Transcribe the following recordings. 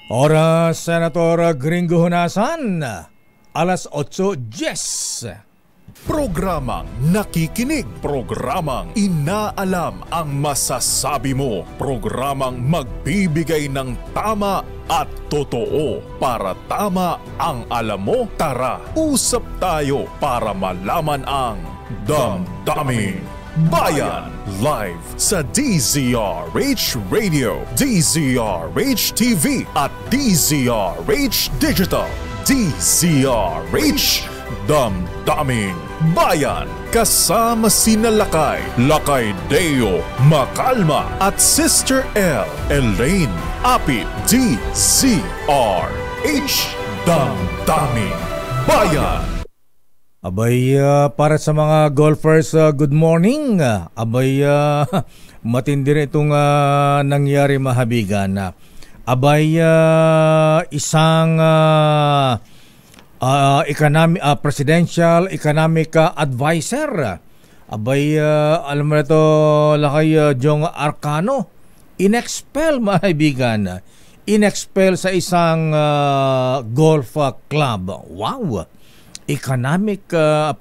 Oras, Senator Gringo Hunasan, alas 8:10. Programang nakikinig, programang inaalam ang masasabi mo, programang magbibigay ng tama at totoo para tama ang alam mo. Tara, usap tayo para malaman ang Damdaming Bayan. Live sa DZRH Radio, DZRH TV at DZRH Digital. DZRH Damdaming Bayan. Kasama sina Lakay Deo Macalma at Sister L Elaine Apit. DZRH Damdaming Bayan. Abay, para sa mga golfers, good morning. Abay, matindi rin itong nangyari, mahabigan. Abay, isang presidential economic advisor. Abay, alam mo na ito, Lakay Jong Arcano, inexpel, mahabigan. Inexpel sa isang golf club. Wow!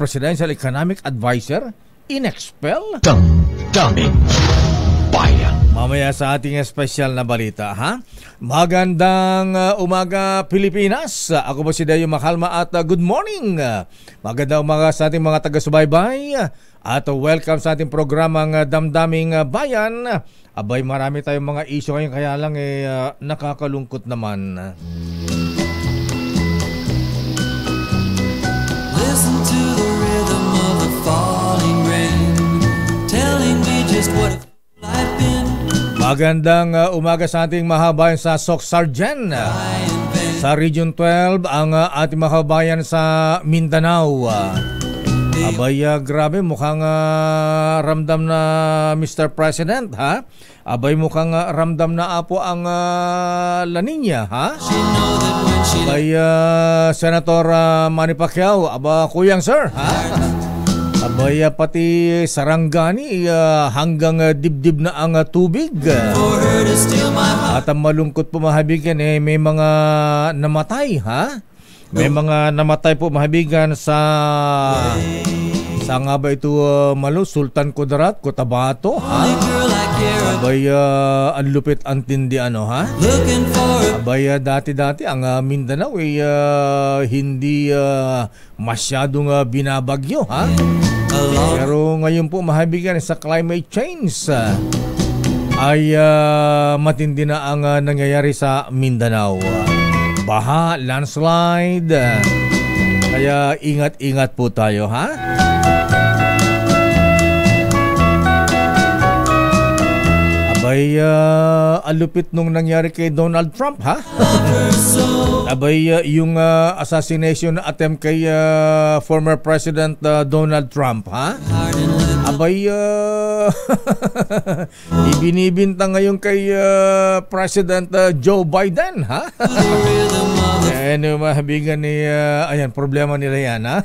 Presidential economic advisor, inexpel? Damdaming Bayan. Mamaya sa ating special na balita, ha? Magandang umaga, Pilipinas. Ako po si Deo Macalma at good morning. Magandang umaga sa ating mga taga-subaybay at welcome sa ating programang Damdaming Bayan. Abay, marami tayong mga issue ngayon, kaya lang nakakalungkot naman. Listen to the rhythm of the falling rain, telling me just what I've been. Magandang umaga sa ating mahabayan sa Soc Sargent. Sa Region 12, ang ating mahabayan sa Mindanao. Abay, grabe, mukhang ramdam na Mr. President, ha? Abay, mukhang ramdam na po ang La Nina, ha? Abay, Senator Manny Pacquiao, aba, kuyang sir, ha? Abay, pati Sarangani, hanggang dibdib na ang tubig. At ang malungkot po, mahabigan, may mga namatay, ha? May mga namatay po, mahabigan, sa nga ba ito, Sultan Kudarat, Cotabato, ha? Abay, ang lupit, ang tindi, ano, ha? Abay, dati-dati ang Mindanao hindi masyadong binabagyo, ha? Pero ngayon po, mahabigan, sa climate change ay matindi na ang nangyayari sa Mindanao. Baha, landslide, kaya ingat-ingat po tayo, ha? Abay, alupit nung nangyari kay Donald Trump, ha? Abay, yung assassination attempt kay former President Donald Trump, ha? Abay, ibinibinta ngayon kay President Joe Biden, ha? Mahabigan ni, ayan, problema nila yan, ha?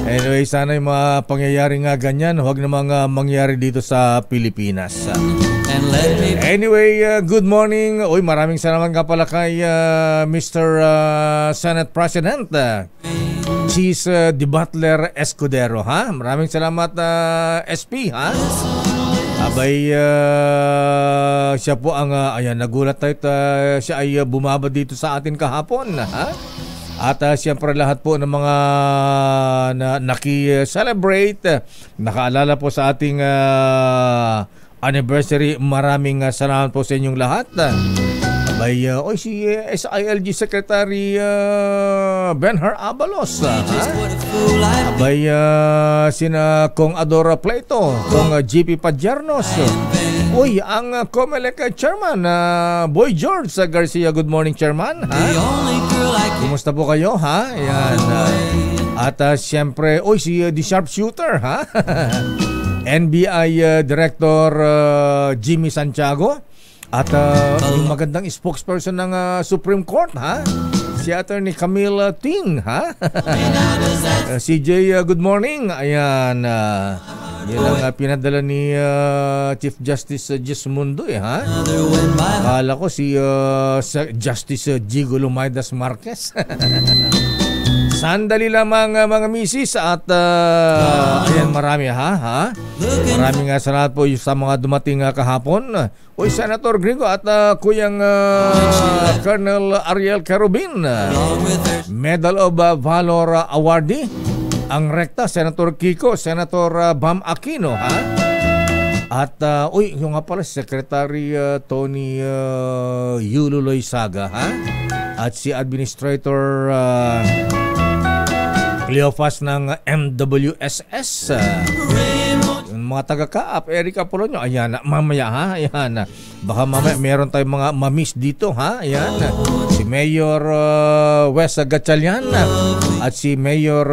Anyway, sana yung mga pangyayari nga ganyan, huwag namang mangyari dito sa Pilipinas. Anyway, good morning. Uy, maraming salamat nga pala kay Mr. Senate President Cheese De Butler Escudero, ha? Maraming salamat, SP, ha? Abay, siya po ang, ayan, nagulat tayo, siya ay bumaba dito sa atin kahapon, ha? At siyempre lahat po ng mga naki-celebrate, nakaalala po sa ating anniversary, maraming salamat po sa inyong lahat. Abay, si SILG Secretary Benhar Abalos, ha? Abay, sina Kong Adora Plato, Kong GP Padjernos. Uy, ang COMELEC Chairman, Boy George Garcia. Good morning, Chairman, ha? Kumusta po kayo, ha? Ayan. At siyempre, si The Sharpshooter, ha? NBI Director Jimmy Santiago. At yung magandang spokesperson ng Supreme Court, ha? Si Attorney Camille Ting, ha? CJ, good morning. Ayan. Yan ang pinadala ni Chief Justice Gismundo ha? Akala ko si Justice Jigo Lumaidas Marquez. Sandali lamang mga misis at ayan, marami ha? Maraming salamat po sa mga dumating kahapon. Uy, Senator Gringo at Kuyang Colonel Ariel Carubin, Medal of Valor awardee. Ang rekta, Senator Kiko, Senator Bam Aquino ha? At yung nga pala Secretary Tony Yululoy Saga ha? At si Administrator Cleophas ng MWSS, yung mga taga-kaap, Eric Apolonio, ayan na, mamaya ha, ayan na. Baka mamaya meron tayong mga mamis dito ha, ayan na. Si Mayor Wes Gatchalian at si Mayor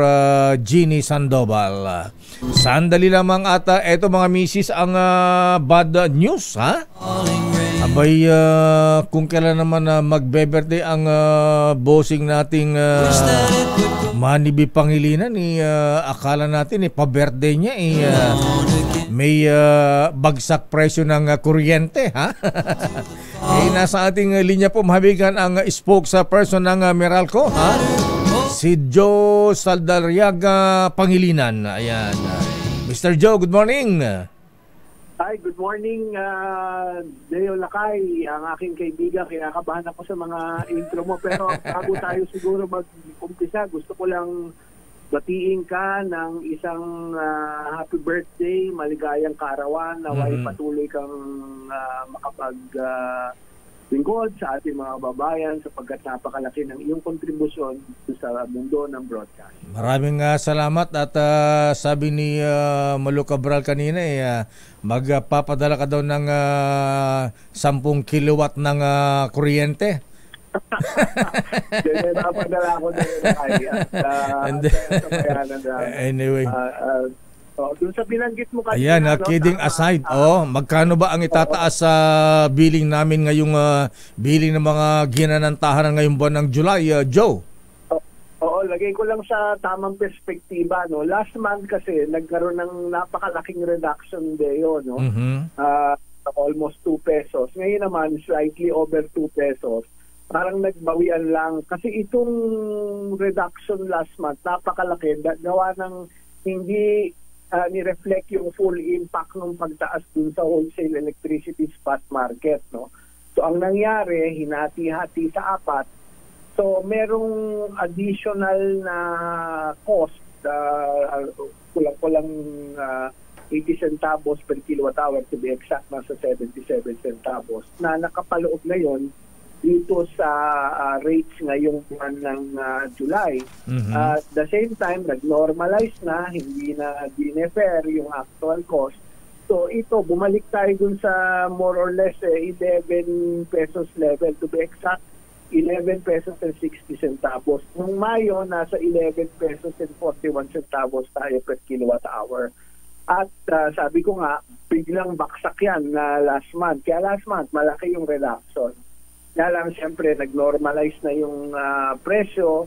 Jeannie Sandoval. Sandali lamang ata, eto mga misis ang bad news ha. Abay, kung kailan naman magbe-birthday ang bossing nating Manny B. Pangilinan, akala natin pa-birthday niya may bagsak presyo ng kuryente ha. Nasa ating linya po mahabigan ang spokesperson ng Meralco ha, si Joe Saldariaga Pangilinan. Ayan, Mr. Joe, good morning. Hi, good morning, Deo Lakay, ang aking kaibigan. Kinakabahan ako sa mga intro mo. Pero bago tayo siguro mag-umpisa, gusto ko lang batiin ka ng isang happy birthday, maligayang kaarawan, naway patuloy kang lingkod sa ating mga babayan sapagkat napakalaki ng iyong kontribusyon sa mundo ng broadcast. Maraming salamat at sabi ni Malu Cabral kanina magpapadala ka daw ng 10 kilowatt ng kuryente. Napadala ako anyway. Dun sa binanggit mo kanina. Ayan, kidding aside, magkano ba ang itataas sa billing namin ngayong billing ng mga ginanantahan ngayong buwan ng July, Joe? Oo, lagay ko lang sa tamang perspektiba, no. Last month kasi nagkaroon ng napakalaking reduction Deo, no. Almost 2 pesos. Ngayon naman slightly over 2 pesos. Parang nagbawian lang kasi itong reduction last month napakalaki, gawa ng hindi ni-reflect yung full impact ng pagtaas dun sa wholesale electricity spot market, no. So ang nangyari, hinati-hati sa 4. So merong additional na cost, kulang-kulang 80 centavos per kilowatt hour, to be exact, nasa 77 centavos na nakapaloob ngayon dito sa rates ngayong buwan ng July. At the same time, nag-normalize na, hindi na dinefer yung actual cost. So ito, bumalik tayo dun sa more or less 11 pesos level. To be exact, 11 pesos and 60 centavos. Nung Mayo, nasa 11 pesos and 41 centavos tayo per kilowatt hour. At sabi ko nga, biglang baksak yan na last month. Kaya last month, malaki yung reduction. Kaya lang, siyempre, nag-normalize na yung presyo,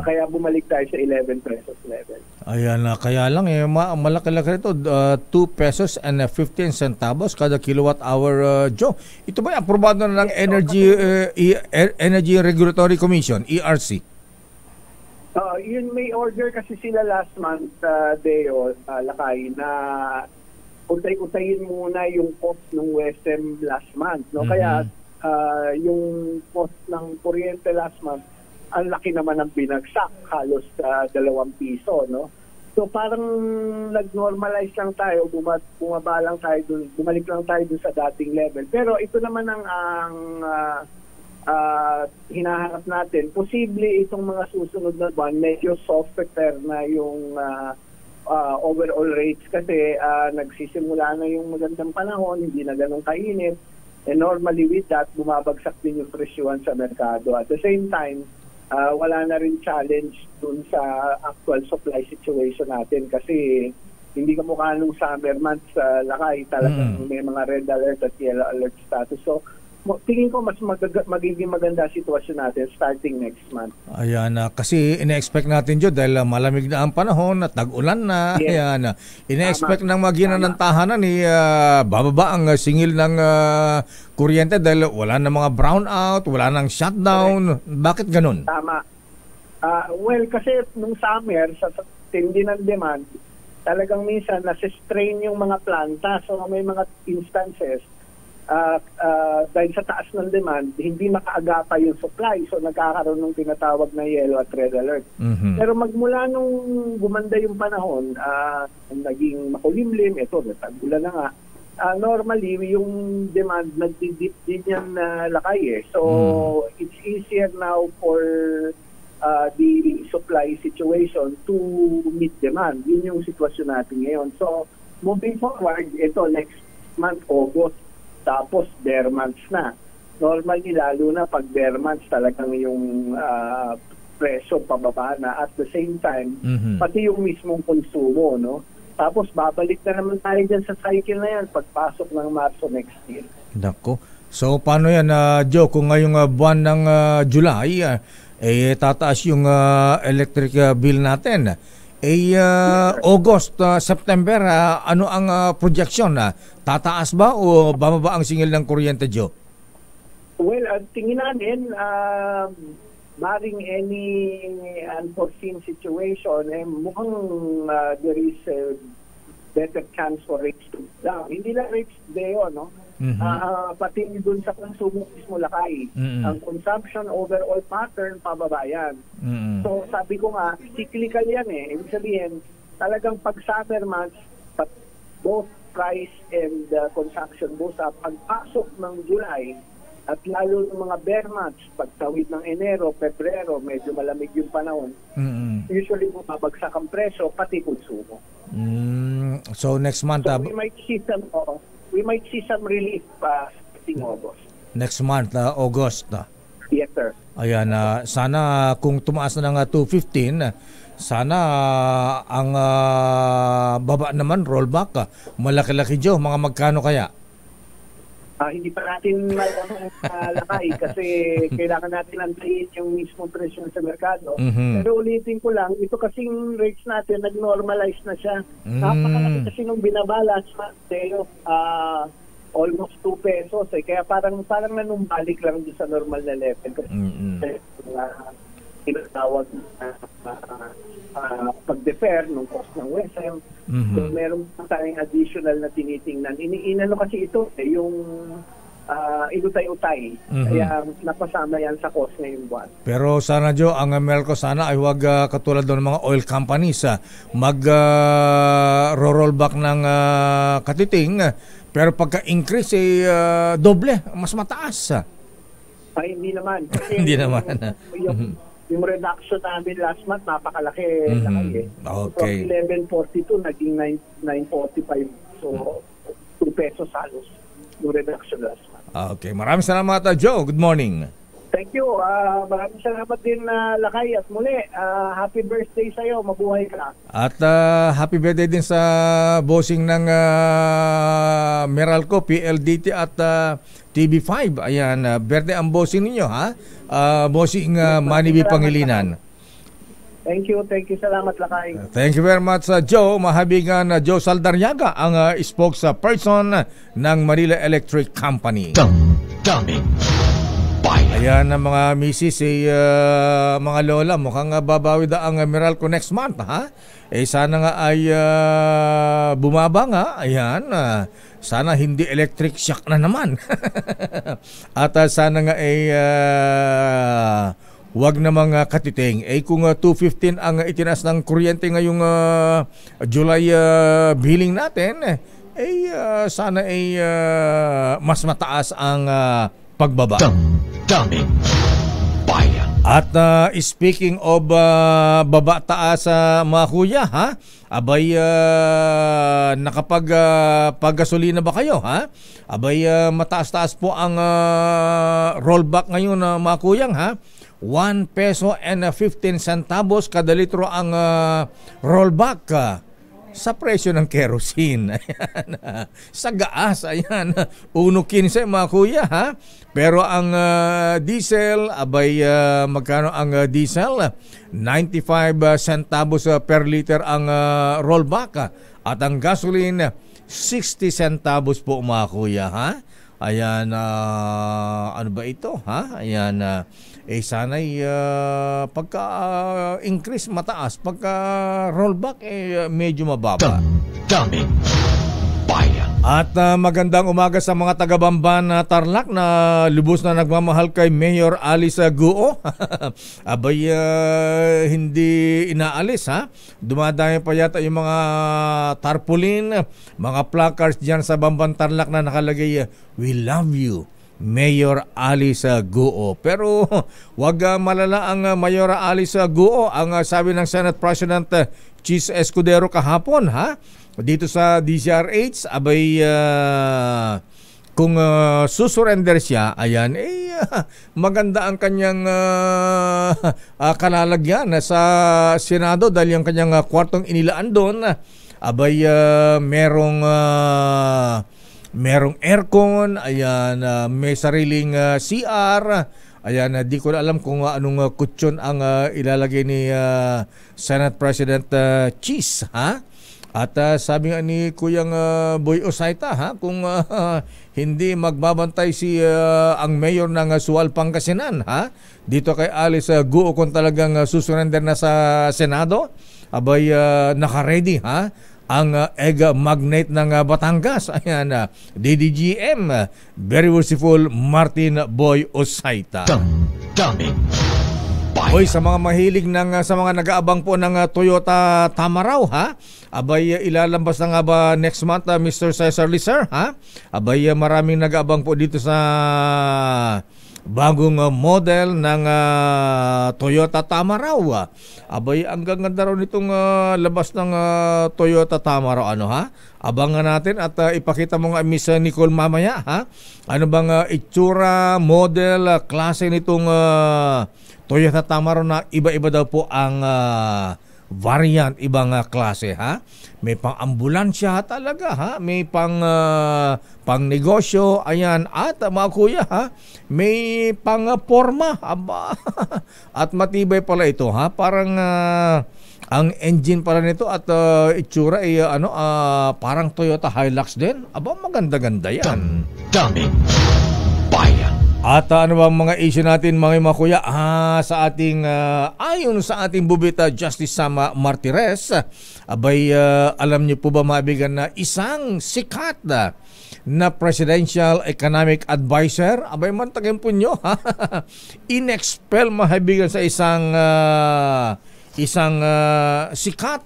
kaya bumalik tayo sa 11 pesos level. Ayan na, kaya lang, malaki-laki ito, 2 pesos and 15 centavos kada kilowatt hour, Joe. Ito ba yung aprobado na ng Energy Regulatory Commission, ERC? Yun, may order kasi sila last month, Deo, Lakay, na utay-utayin muna yung cost ng WESM last month, no? Kaya yung cost ng kuryente last month, ang laki naman ng binagsak, halos 2 piso, no? So parang nag-normalize lang tayo, bumaba lang tayo dun, bumalik lang tayo dun sa dating level. Pero ito naman ang hinahanap natin. Posible itong mga susunod na buwan, medyo softer na yung overall rates kasi nagsisimula na yung magandang panahon, hindi na ganun kainit. And normally with that, bumabagsak din yung presyuhan sa merkado. At the same time, wala na rin challenge dun sa actual supply situation natin kasi hindi ka mukha nung summer months Lakay, talagang may mga red alert at yellow alert status. So, tingin ko mas magiging maganda sitwasyon natin starting next month. Ayan, kasi ine-expect natin dyan dahil malamig na ang panahon at tag-ulan na. Yes. Ayan, ine-expect ng magina ng tahanan bababa ang singil ng kuryente dahil wala na mga brownout, wala nang shutdown. Bakit ganun? Tama. Well, kasi nung summer, sa tindi ng demand, talagang minsan nasa-strain yung mga planta. So may mga instances dahil sa taas ng demand, hindi makaagapa yung supply. So nagkakaroon ng tinatawag na yellow at red alert. Mhm. Pero magmula nung gumanda yung panahon, naging makulimlim, ito, tag-ulan na nga, normally yung demand nagdidip din yan lakay eh. So it's easier now for the supply situation to meet demand. Yun yung sitwasyon natin ngayon. So moving forward, ito next month, August, tapos bare months na. Normally, lalo na pag bare months, talagang yung presyo pababa na. At the same time, pati yung mismong konsumo, no? Tapos babalik na naman tayo dyan sa cycle na yan pagpasok ng Marso next year. Nako. So paano yan, Joe, kung ngayong buwan ng July, tataas yung electric bill natin? August, September, ano ang projection? Tataas ba o bababa ang singil ng kuryente, Joe? Well, tingin namin, barring any unforeseen situation, mukhang there is a better chance for rates to down. Hindi lang rates deo, no? Pati dun sa konsumo mismo lakay. Ang consumption overall pattern, pababa yan. So sabi ko nga, cyclical yan eh. Ibig sabihin, talagang pag summer months, both price and consumption goes up. Pagpasok ng July, at lalo ng mga bare months, pagtawid ng Enero, Pebrero, medyo malamig yung panahon. Usually bumabagsak ang presyo, pati konsumo. So next month, so we might see some relief in August. Next month, August. Yes, sir. Ayan, sana kung tumaas na ng 215, sana ang baba naman, rollback, malaki-laki, Joe, mga magkano kaya? Hindi pa natin malaman lakay kasi kailangan natin antayin yung mismong presyo sa merkado. Pero ulitin ko lang, ito kasing rates natin, nag-normalize na siya. Napakalaki kasi nung binabalance natin, almost 2 pesos. Kaya parang nanumbalik lang doon sa normal na level. Kasi tinatawag pag-defer ng cost ng WSM. So meron pa tayong additional na tinitingnan. Inano kasi ito, yung inutay-utay. Kaya napasama yan sa cost ngayong buwan. Pero sana, Joe, ang Meralco sana ay huwag katulad doon ng mga oil companies mag-rollback ng katiting, pero pagka-increase doble, mas mataas. Ay, hindi naman. Kasi hindi naman. Yung reduction namin last month, napakalaki. Okay. From 11.42, naging 9.45. So, 2 pesos halos yung reduction last month. Okay. Maraming salamat, Joe. Good morning. Thank you. Maraming salamat din, Lakay. At muli, happy birthday sa'yo. Mabuhay ka. At happy birthday din sa bossing ng Meralco, PLDT at TV5. Ayan, birthday ang bossing ninyo, ha? Bossing Manny B. Pangilinan. Thank you. Salamat, Lakay. Thank you very much, Joe. Mahabigan Joe Saldarriaga, ang spokesperson ng Manila Electric Company. Damdamin Bayan. Ayan ang mga misis, mga lola, mukhang babawi da ang Meralco next month, ha? Sana nga ay bumaba nga, ayan, sana hindi electric shock na naman. At sana nga ay wag na mga katiting. Kung 215 ang itinaas ng kuryente ngayong July billing natin, sana ay mas mataas ang pagbaba. Damdamin Bayan. At speaking of baba taas mga kuya, ha? Abay, nakapag-paggasolina ba kayo, ha? Abay, mataas-taas po ang rollback ngayon, mga kuyang, ha? 1 peso and 15 centavos kada litro ang rollback. sa presyo ng kerosene. Ayan, sa gaas, ayan, 1.15 mga kuya, ha? Pero ang diesel, abay, magkano ang diesel? 95 centavos per liter ang rollback. At ang gasoline, 60 centavos po mga kuya, ha? Ayan, ano ba ito, ha? Ayan, sana'y pagka-increase mataas, pagka-rollback, medyo mababa. Damdamin Bayan. At magandang umaga sa mga taga-Bamban na Tarlac na lubos na nagmamahal kay Mayor Alice Guo. Abay, hindi inaalis, ha? Dumadami pa yata yung mga tarpaulin, mga placards dyan sa Bamban Tarlac na nakalagay, "We love you, Mayor Alice Guo." Pero wag malala ang Mayor Alice Guo. Ang sabi ng Senate President Chis Escudero kahapon, ha? Dito sa DZRH, abay, kung susurrender siya, ayan, maganda ang kanyang kalalagyan sa Senado dahil yung kanyang kwartong inilaan doon, abay, merong aircon, ayan, may sariling CR, ayan, di ko na alam kung anong kutsyon ang ilalagay ni Senate President Chis, ha? At sabi nga ni Kuyang Boy Osaita, ha, kung hindi magbabantay si ang mayor ng Sual Pangasinan, ha, dito kay Alice Guo kung talagang susurrender na sa Senado, abay, naka-ready, ha, ang egg magnate ng Batangas, ayan, DDGM, very merciful Martin Boy Osaita. Damdamin Bayan. Hoy, sa mga mahilig sa mga nag-aabang po ng Toyota Tamaraw, ha? Abay, ilalabas na nga ba next month, Mr. Cesar Lizer, ha? Abay, maraming nag-aabang po dito sa bagong model ng Toyota Tamaraw. Abay, ang ganda raw nitong labas ng Toyota Tamaraw, ano, ha? Abangan natin at ipakita mo nga, Miss Nicole, mamaya, ha? Ano bang itsura, model, klase nitong Toyota Tamaraw na iba-iba daw po ang variant, ibang klase, ha? May pang-ambulansya talaga, ha? May pang-negosyo, ayan. At mga kuya, ha? May pang-porma, aba. At matibay pala ito, ha? Parang ang engine pala nito at itsura ay parang Toyota Hilux din. Aba, maganda-ganda yan. Damdamin Bayan. At ano bang mga issue natin mga kuya sa ating ayon sa ating bubita Justice Sama Martires, abay, alam niyo po ba mabigan na isang sikat na Presidential Economic Advisor, abay, mantagin po nyo, inexpel mahabigan sa isang sikat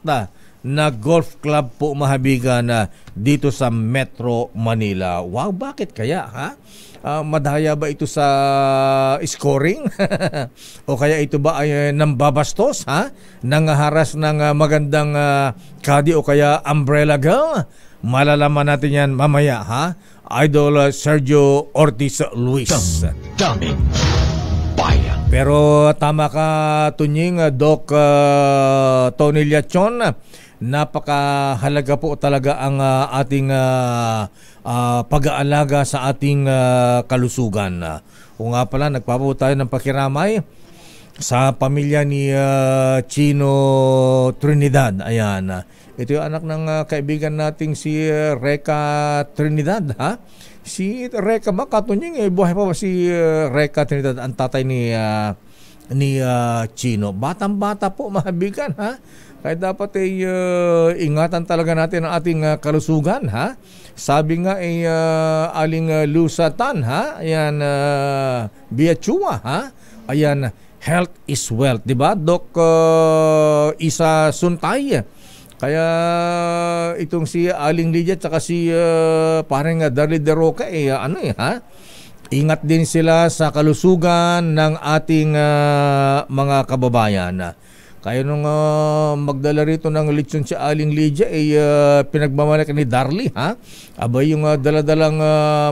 na golf club po mahabigan dito sa Metro Manila. Wow, bakit kaya, ha? Madaya ba ito sa scoring? O kaya ito ba ay nambabastos, ha? Nangaharas ng magandang kadi o kaya umbrella girl? Malalaman natin yan mamaya, ha? Idol Sergio Ortiz Luis. Damdamin Bayan. Pero tama ka, Tunying, Doc Tony Liachon, napakahalaga po talaga ang ating pag-aalaga sa ating kalusugan. O nga pala, nagpapabuti tayo ng pakiramay sa pamilya ni Chino Trinidad. Ayan. Ito yung anak ng kaibigan nating si Reka Trinidad, ha? Si Reka ba, Katunying, buhay pa ba si Reka Trinidad, ang tatay ni Chino? Batang-bata po, mahabigan, ha? Kaya dapat ingatan talaga natin ang ating kalusugan, ha? Sabi nga Aling Lusatan, ha? Ayan, Biachua, ha? Ayan, health is wealth, 'di ba? Doc Isa Suntay. Kaya itong si Aling Lydia at si parang Darly De Roca, ha? Ingat din sila sa kalusugan ng ating mga kababayan. Kaya nung magdala rito ng lechon si Aling Lydia, pinagmamalaki ni Darly, ha? Abay, yung daladalang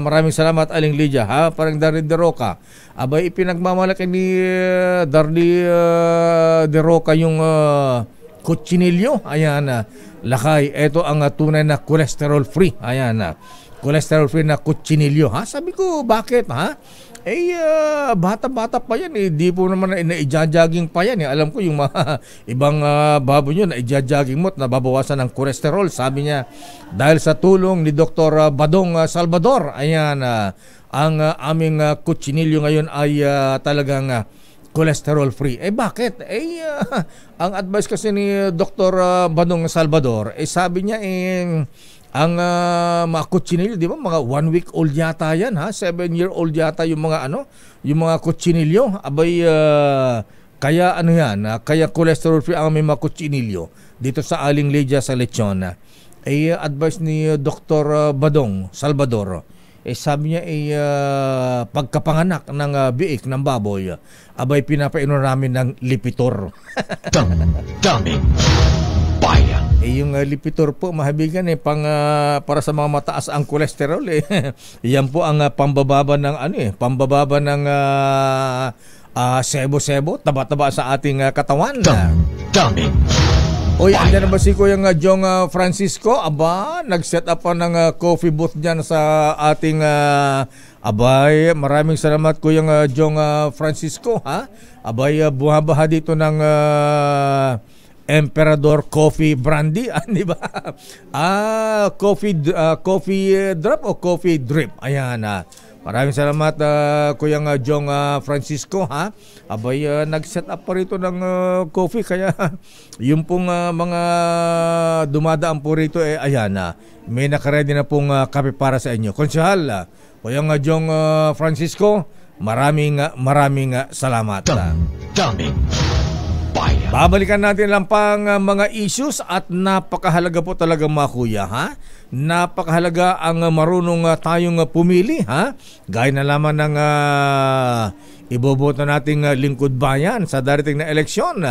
maraming salamat, Aling Lydia, ha? Parang Darly De Roca. Abay, ipinagmamalaki ni Darly De Roca yung kutsinilyo. Ayan, lakay, ito ang tunay na cholesterol free. Ayan, cholesterol free na kutsinilyo. Ha? Sabi ko, bakit ha? Bata-bata pa yan eh. Di po naman na ija-jogging pa yan eh. Alam ko yung mga ibang baboy nyo na ija-jogging mo at nababawasan ng cholesterol. Sabi niya, dahil sa tulong ni Dr. Badong Salvador, ayan, ang aming kutsinilyo ngayon ay talagang cholesterol free. Bakit? Ang advice kasi ni Dr. Badong Salvador, sabi niya ang mga kutsinilyo, di ba? Mga 1 week old yata yan, ha? 7-year-old yata yung mga yung mga kutsinilyo. Abay, kaya ano yan, kaya cholesterol free ang may mga kutsinilyo dito sa Aling Lydia sa lechon. Advice ni Dr. Badong Salvador, sabi niya pagkapanganak ng biik ng baboy, abay pinapainom namin ng Lipitor. Daming bayan. Yung Lipitor po, mahabigan para sa mga mataas ang kolesterol yan po ang pambababa ng pambababa ng sebo-sebo, taba-taba sa ating katawan. Daming Oy, andyan na ba si Kuya Jong Francisco? Aba, nag-set up pa ng coffee booth dyan sa ating abay, maraming salamat Kuya Jong Francisco, ha? Abay, buhabaha dito ng Emperador Coffee Brandy, di ba? Coffee drop o coffee drip. Ayan, maraming salamat Kuya Jong Francisco, ha? Abay, nag-set up pa rito ng coffee, kaya yung pong mga dumadaan po rito ayan, may nakaredy na pong kape para sa inyo. Konsehal, Kuya Jong Francisco, maraming salamat. Daming bayan. Babalikan natin lang pang mga issues at napakahalaga po talaga mga kuya, ha? Napakahalaga ang marunong tayong pumili, ha? Gaya na lamang ng iboboto nating lingkod bayan sa darating na eleksyon.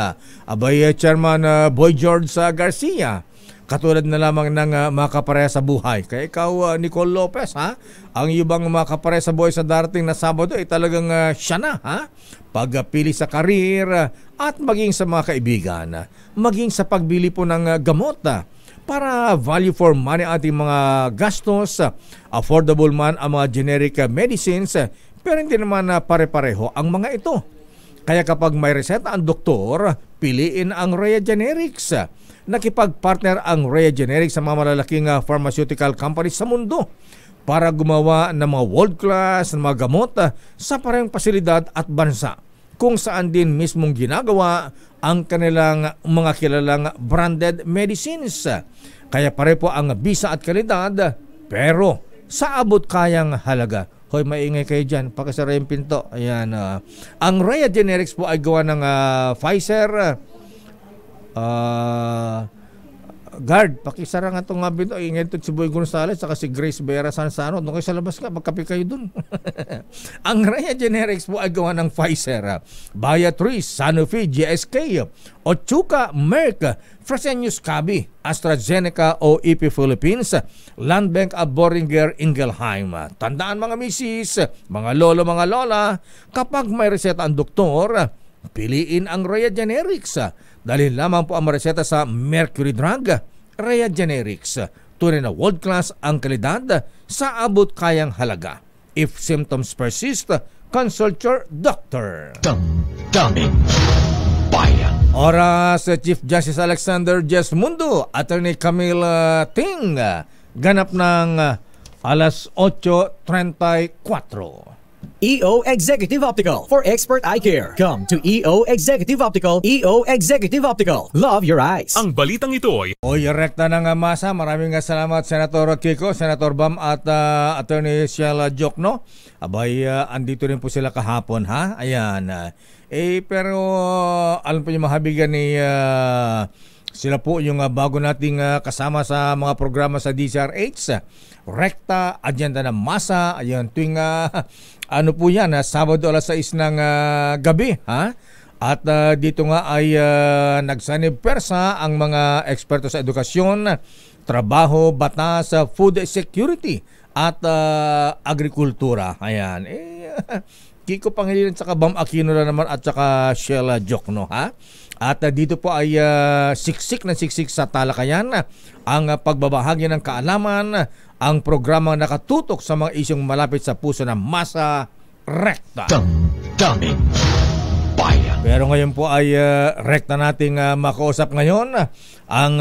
Abay, Chairman Boy George Garcia, katulad na lamang ng mga kapareha sa buhay. Kaya ikaw, Nicole Lopez, ha? Ang ibang mga kapareha sa buhay sa darating na Sabado ay talagang siya na, ha? Pagpili sa karir at maging sa mga kaibigan, maging sa pagbili po ng gamot para value for money ating mga gastos, affordable man ang mga generic medicines, pero hindi naman pare-pareho ang mga ito. Kaya kapag may reseta ang doktor, piliin ang Rhea Generics. Nakipag-partner ang Rhea Generics sa mga malalaking pharmaceutical companies sa mundo para gumawa ng mga world-class na mga gamot sa parehong pasilidad at bansa, kung saan din mismong ginagawa ang kanilang mga kilalang branded medicines. Kaya pare po ang bisa at kalidad, pero sa abot kayang halaga. Hoy, maingay kayo dyan, pakisara yung pinto. Ayan, ang Rhea Generics po ay gawa ng Pfizer. Guard, pakisara nga itong pinto. Ingay ito si Boy Gonzales saka si Grace Vera Sansano. Doon kayo sa labas ka, magkape kayo dun. Ang Rhea Generics po ay gawa ng Pfizer, Viatris, Sanofi, GSK, Otsuka, Merck, Fresenius Kabi, AstraZeneca o EP Philippines, Landbank of Boehringer Ingelheim. Tandaan mga misis, mga lolo, mga lola, kapag may reseta ang doktor, piliin ang Rhea Generics. Dahil lamang po ang mareseta sa Mercury Drug. Rhea Generics, tunay na world-class ang kalidad sa abot kayang halaga. If symptoms persist, consult your doctor. Daming bayan. Oras, Chief Justice Alexander Jesmundo, Attorney Camille Ting, ganap ng alas 8:34. EO Executive Optical for expert eye care. Come to EO Executive Optical. EO Executive Optical. Love your eyes. Ang balitang ito ay Oy, rekta ng masa. Maraming salamat Senator Kiko, Senator Bam at Attorney Sheila Jokno. Abay, andito rin po sila kahapon, ha? Ayan. Pero alam po yung mahabigan ni sila po yung bago nating kasama sa mga programa sa DCRH. Rekta, agenda ng masa. Ayan, tuwing ano po yan, Sabado alas 6 ng gabi, ha? At dito nga ay nagsanib persa ang mga eksperto sa edukasyon, trabaho, batas, food security at agrikultura. Ayan. Kiko Pangilinan at saka Bam Aquino na naman at saka Sheila Jokno, ha? At dito po ay siksik na siksik sa talakayan ang pagbabahagi ng kaalaman, ang programang nakatutok sa mga isyong malapit sa puso ng masa rekta. Damdamin Bayan. Pero ngayon po ay rekta nating makausap ngayon ang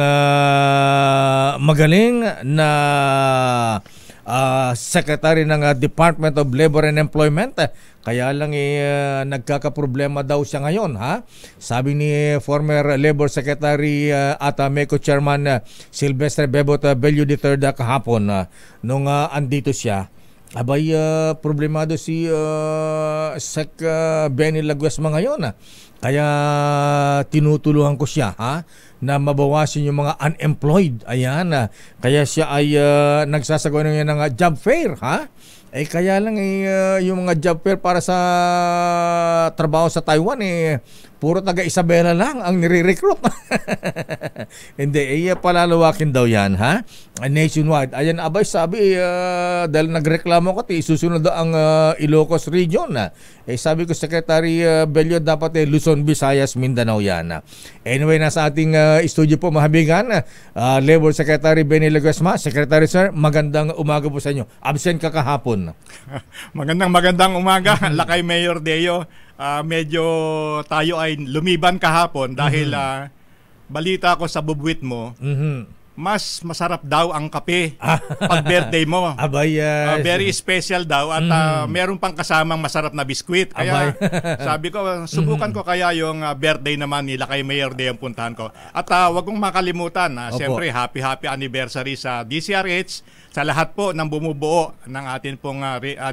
magaling na Secretary ng Department of Labor and Employment. Kaya lang nagkakaproblema daw siya ngayon, ha? Sabi ni former Labor Secretary at MECO Chairman Silvestre Bebot Bello III kahapon nung andito siya. Abay, problemado si Sec Benny Laguesma ngayon. Kaya tinutulungan ko siya, ha, na mabawasan yung mga unemployed. Ayan, kaya siya ay nagsasagawa ng job fair, ha? Kaya lang yung mga job fair para sa trabaho sa Taiwan puro taga Isabela lang ang nire-recruit. Hindi, palalawakin daw yan, ha? Nationwide. Ayan, abay, sabi, dahil nagreklamo ko, isusunod daw ang Ilocos region. Sabi ko, Secretary Bello, dapat Luzon, Visayas, Mindanao yan. Anyway, nasa ating studio po, mahabigan, Labor Secretary Benny Laguesma. Secretary, sir, magandang umaga po sa inyo. Absent ka kahapon. Magandang umaga, Lakay Mayor Deo. Medyo tayo ay lumiban kahapon dahil balita ko sa bubwit mo, mas masarap daw ang kape pag birthday mo. Abay, very special daw at meron pang kasamang masarap na biskwit. Kaya sabi ko, subukan ko kaya yung birthday naman nila kay Mayor Deo ang puntahan ko. At wag kong makalimutan, siyempre happy anniversary sa DCRH, sa lahat po ng bumubuo ng atin pong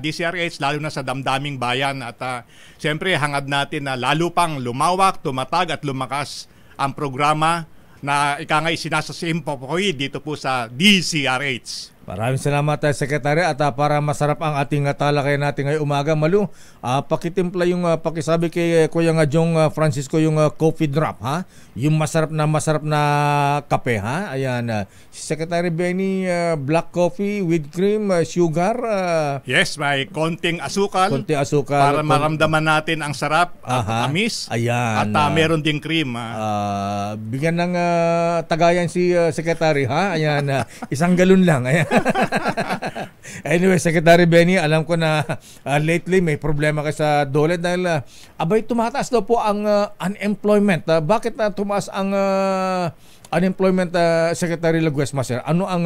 DCRH, lalo na sa damdaming bayan. At siyempre hangad natin na lalo pang lumawak, tumatag at lumakas ang programa na ikangay sinasasimpopoy dito po sa DCRH. Maraming salamat, Secretary. At para masarap ang ating talakayan natin ngayong umaga, Malu, pakitimpla yung pakisabi kay Kuya Jong Francisco yung coffee drop, ha? Yung masarap na kape, ha? Ayan, si Secretary Benny, black coffee with cream, sugar. Yes, may konting asukal. Para maramdaman natin ang sarap at tamis. Ayan. At meron ding cream. Bigyan ng tagayan si Secretary, ha? Ayan, isang galon lang. Ayan. Anyway, Secretary Benny, alam ko na lately may problema ka sa DOLE dahil abay, tumataas daw po ang unemployment. Bakit tumaas ang unemployment, Secretary Laguesma, sir? Ano ang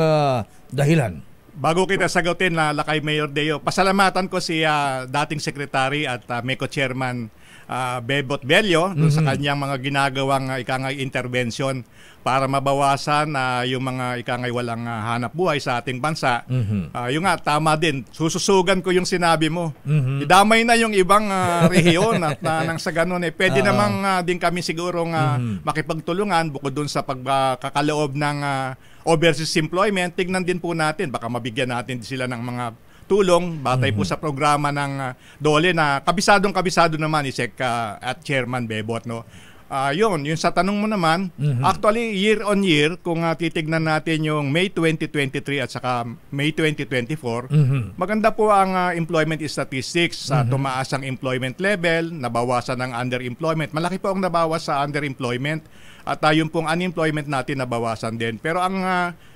dahilan? Bago kita sagutin, Lakay Mayor Deo, pasalamatan ko si dating Secretary at MECO Chairman Bebot Bello sa kanyang mga ginagawang ikangay intervention para mabawasan yung mga ikangay walang hanap buhay sa ating bansa. Yung tama din, sususugan ko yung sinabi mo. Idamay na yung ibang rehiyon at nang sa ganun pwede namang din kami sigurong makipagtulungan bukod dun sa pagkakaloob ng overseas employment. Tignan din po natin, baka mabigyan natin sila ng mga tulong batay po sa programa ng DOLE na kabisado naman ni Sec at Chairman Bebot, no. Yun sa tanong mo naman, actually year on year kung titignan natin yung May 2023 at saka May 2024, maganda po ang employment statistics. Tumaas ang employment level, nabawasan ang underemployment. Malaki po ang nabawas sa underemployment at yung pong unemployment natin nabawasan din. Pero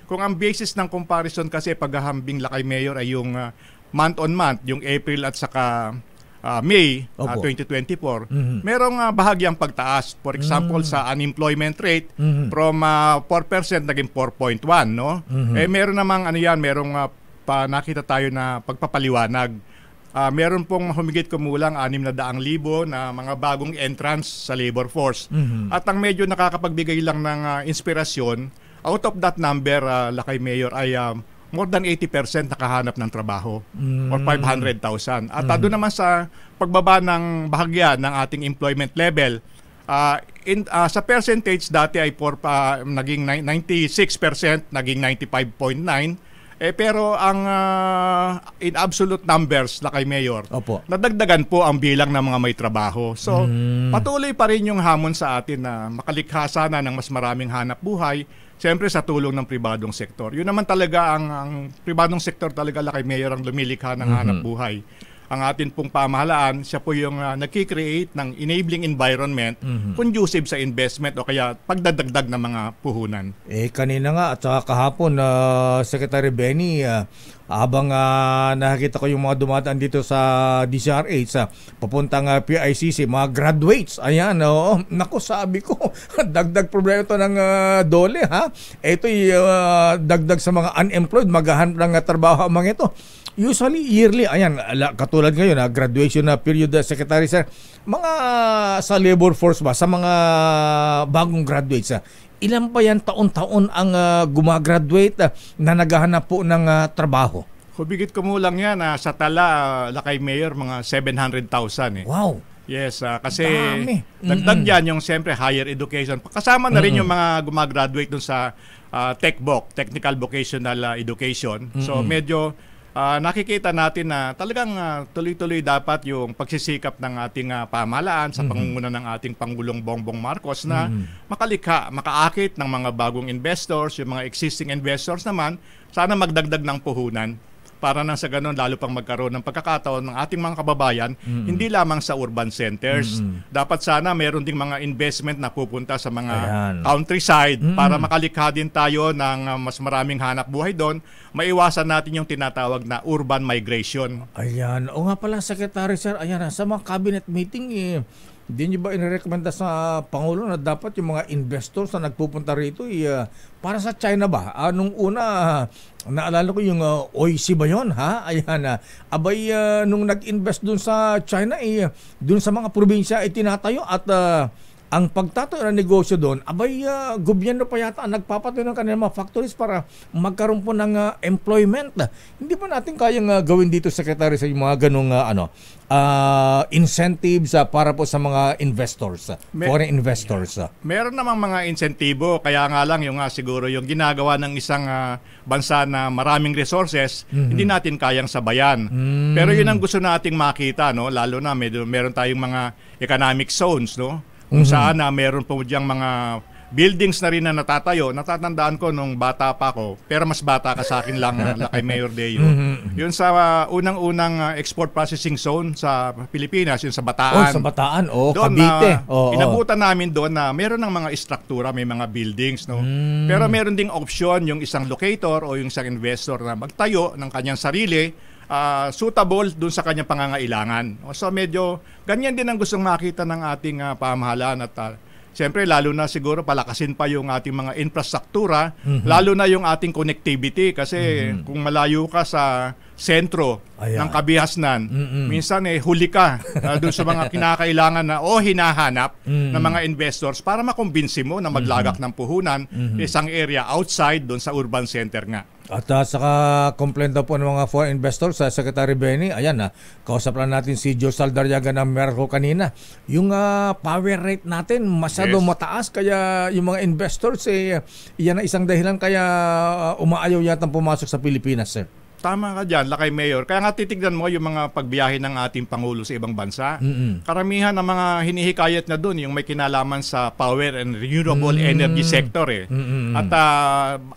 kung ang basis ng comparison kasi paghahambing, Lakay Mayor, ay yung month on month, yung April at saka May 2024, merong bahagyang pagtaas. For example, sa unemployment rate from 4% naging 4.1, no? Meron namang merong nakita tayo na pagpapaliwanag. Meron pong humigit kumulang 600,000 na mga bagong entrance sa labor force. At ang medyo nakakapagbigay lang ng inspirasyon, out of that number, Lakay Mayor, ay more than 80% nakahanap ng trabaho or 500,000. At doon naman sa pagbaba ng bahagya ng ating employment level, sa percentage dati ay naging 96%, naging 95.9%. Pero ang in absolute numbers, Lakay Mayor, nadagdagan po ang bilang ng mga may trabaho. So, patuloy pa rin yung hamon sa atin na makalikha sana ng mas maraming hanap buhay, siyempre sa tulong ng pribadong sektor. Yun naman talaga ang pribadong sektor talaga, Lakay Mayor, ang lumilikha ng hanap buhay. ang atin pong pamahalaan, siya po yung nagki-create ng enabling environment conducive sa investment o kaya pagdadagdag ng mga puhunan. Kanina nga at saka kahapon, Secretary Benny, habang nakikita ko yung mga dumadaan dito sa DCRH, papuntang PICC, mga graduates, ayan, naku, sabi ko, dagdag problema ito ng dole, ha? Ito'y dagdag sa mga unemployed, maghahanap ng trabaho ang mga ito. Usually, yearly, ayan, katulad ngayon, graduation na period, Secretary Sir, mga sa labor force ba, sa mga bagong graduates, ilan pa yan taon-taon ang gumagraduate na naghahanap po ng trabaho? Hubigit kumulang yan, sa tala, Lakay Mayor, mga 700,000 eh. Wow! Yes, kasi dami. dagdag yan yung siyempre higher education. Kasama na rin yung mga gumagraduate dun sa TechVoc, Technical Vocational Education. So medyo nakikita natin na talagang tuloy-tuloy dapat yung pagsisikap ng ating pamahalaan sa pangunguna ng ating Pangulong Bongbong Marcos na makaakit ng mga bagong investors, yung mga existing investors naman, sana magdagdag ng puhunan para nang sa ganun lalo pang magkaroon ng pagkakataon ng ating mga kababayan, hindi lamang sa urban centers. Dapat sana meron ding mga investment na pupunta sa mga countryside para makalikha din tayo ng mas maraming hanap buhay doon, maiwasan natin yung tinatawag na urban migration. Ayan. O nga pala, Secretary Sir, ayan, sa mga cabinet meeting, hindi niyo ba inirekomenda sa Pangulo na dapat yung mga investors na nagpupunta rito para sa China ba? Nung una, naalala ko yung OIC ba yun? Ha? Ayan, abay, nung nag-invest dun sa China, dun sa mga probinsya tinatayo at ang pagtatayo ng negosyo doon, abay, gobyerno pa yata ang nagpapatayo ng kanilang mga factories para magkaroon po ng employment. Hindi pa natin kayang gawin dito, Secretary, sa mga ganung incentives para po sa mga investors, foreign investors. Meron namang mga insentibo, kaya nga lang yung siguro yung ginagawa ng isang bansa na maraming resources, hindi natin kayang sabayan. Pero yun ang gusto nating makita, no? Lalo na meron tayong mga economic zones, no? Kung saan meron po diyang mga buildings na rin na natatayo. Natatandaan ko nung bata pa ako, pero mas bata ka sa akin lang, Lakay Mayor Deo. Yun sa unang-unang export processing zone sa Pilipinas, yun sa Bataan. Sa Bataan, doon, Cavite. Inabutan namin doon na meron ng mga istruktura, may mga buildings. No? Pero meron ding option yung isang locator o yung isang investor na magtayo ng kanyang sarili, suitable dun sa kanyang pangangailangan. So medyo ganyan din ang gustong makita ng ating pamahalaan at siyempre lalo na siguro palakasin pa yung ating mga infrastruktura, lalo na yung ating connectivity kasi kung malayo ka sa sentro ng kabihasnan, minsan huli ka dun sa mga kinakailangan na hinahanap ng mga investors para makumbinsi mo na maglagak ng puhunan isang area outside dun sa urban center nga. At saka complaint daw po ng mga foreign investors sa Secretary Benny. Ayan, kausap lang natin si Joe Saldarriaga ng Merco kanina. Yung power rate natin masyado mataas, kaya yung mga investors yan ang isang dahilan kaya umaayaw yatang pumasok sa Pilipinas, sir. Tama ka dyan, Lakay Mayor. Kaya nga titignan mo yung mga pagbiyahe ng ating Pangulo sa ibang bansa. Karamihan ng mga hinihikayat na doon, yung may kinalaman sa power and renewable energy sector. At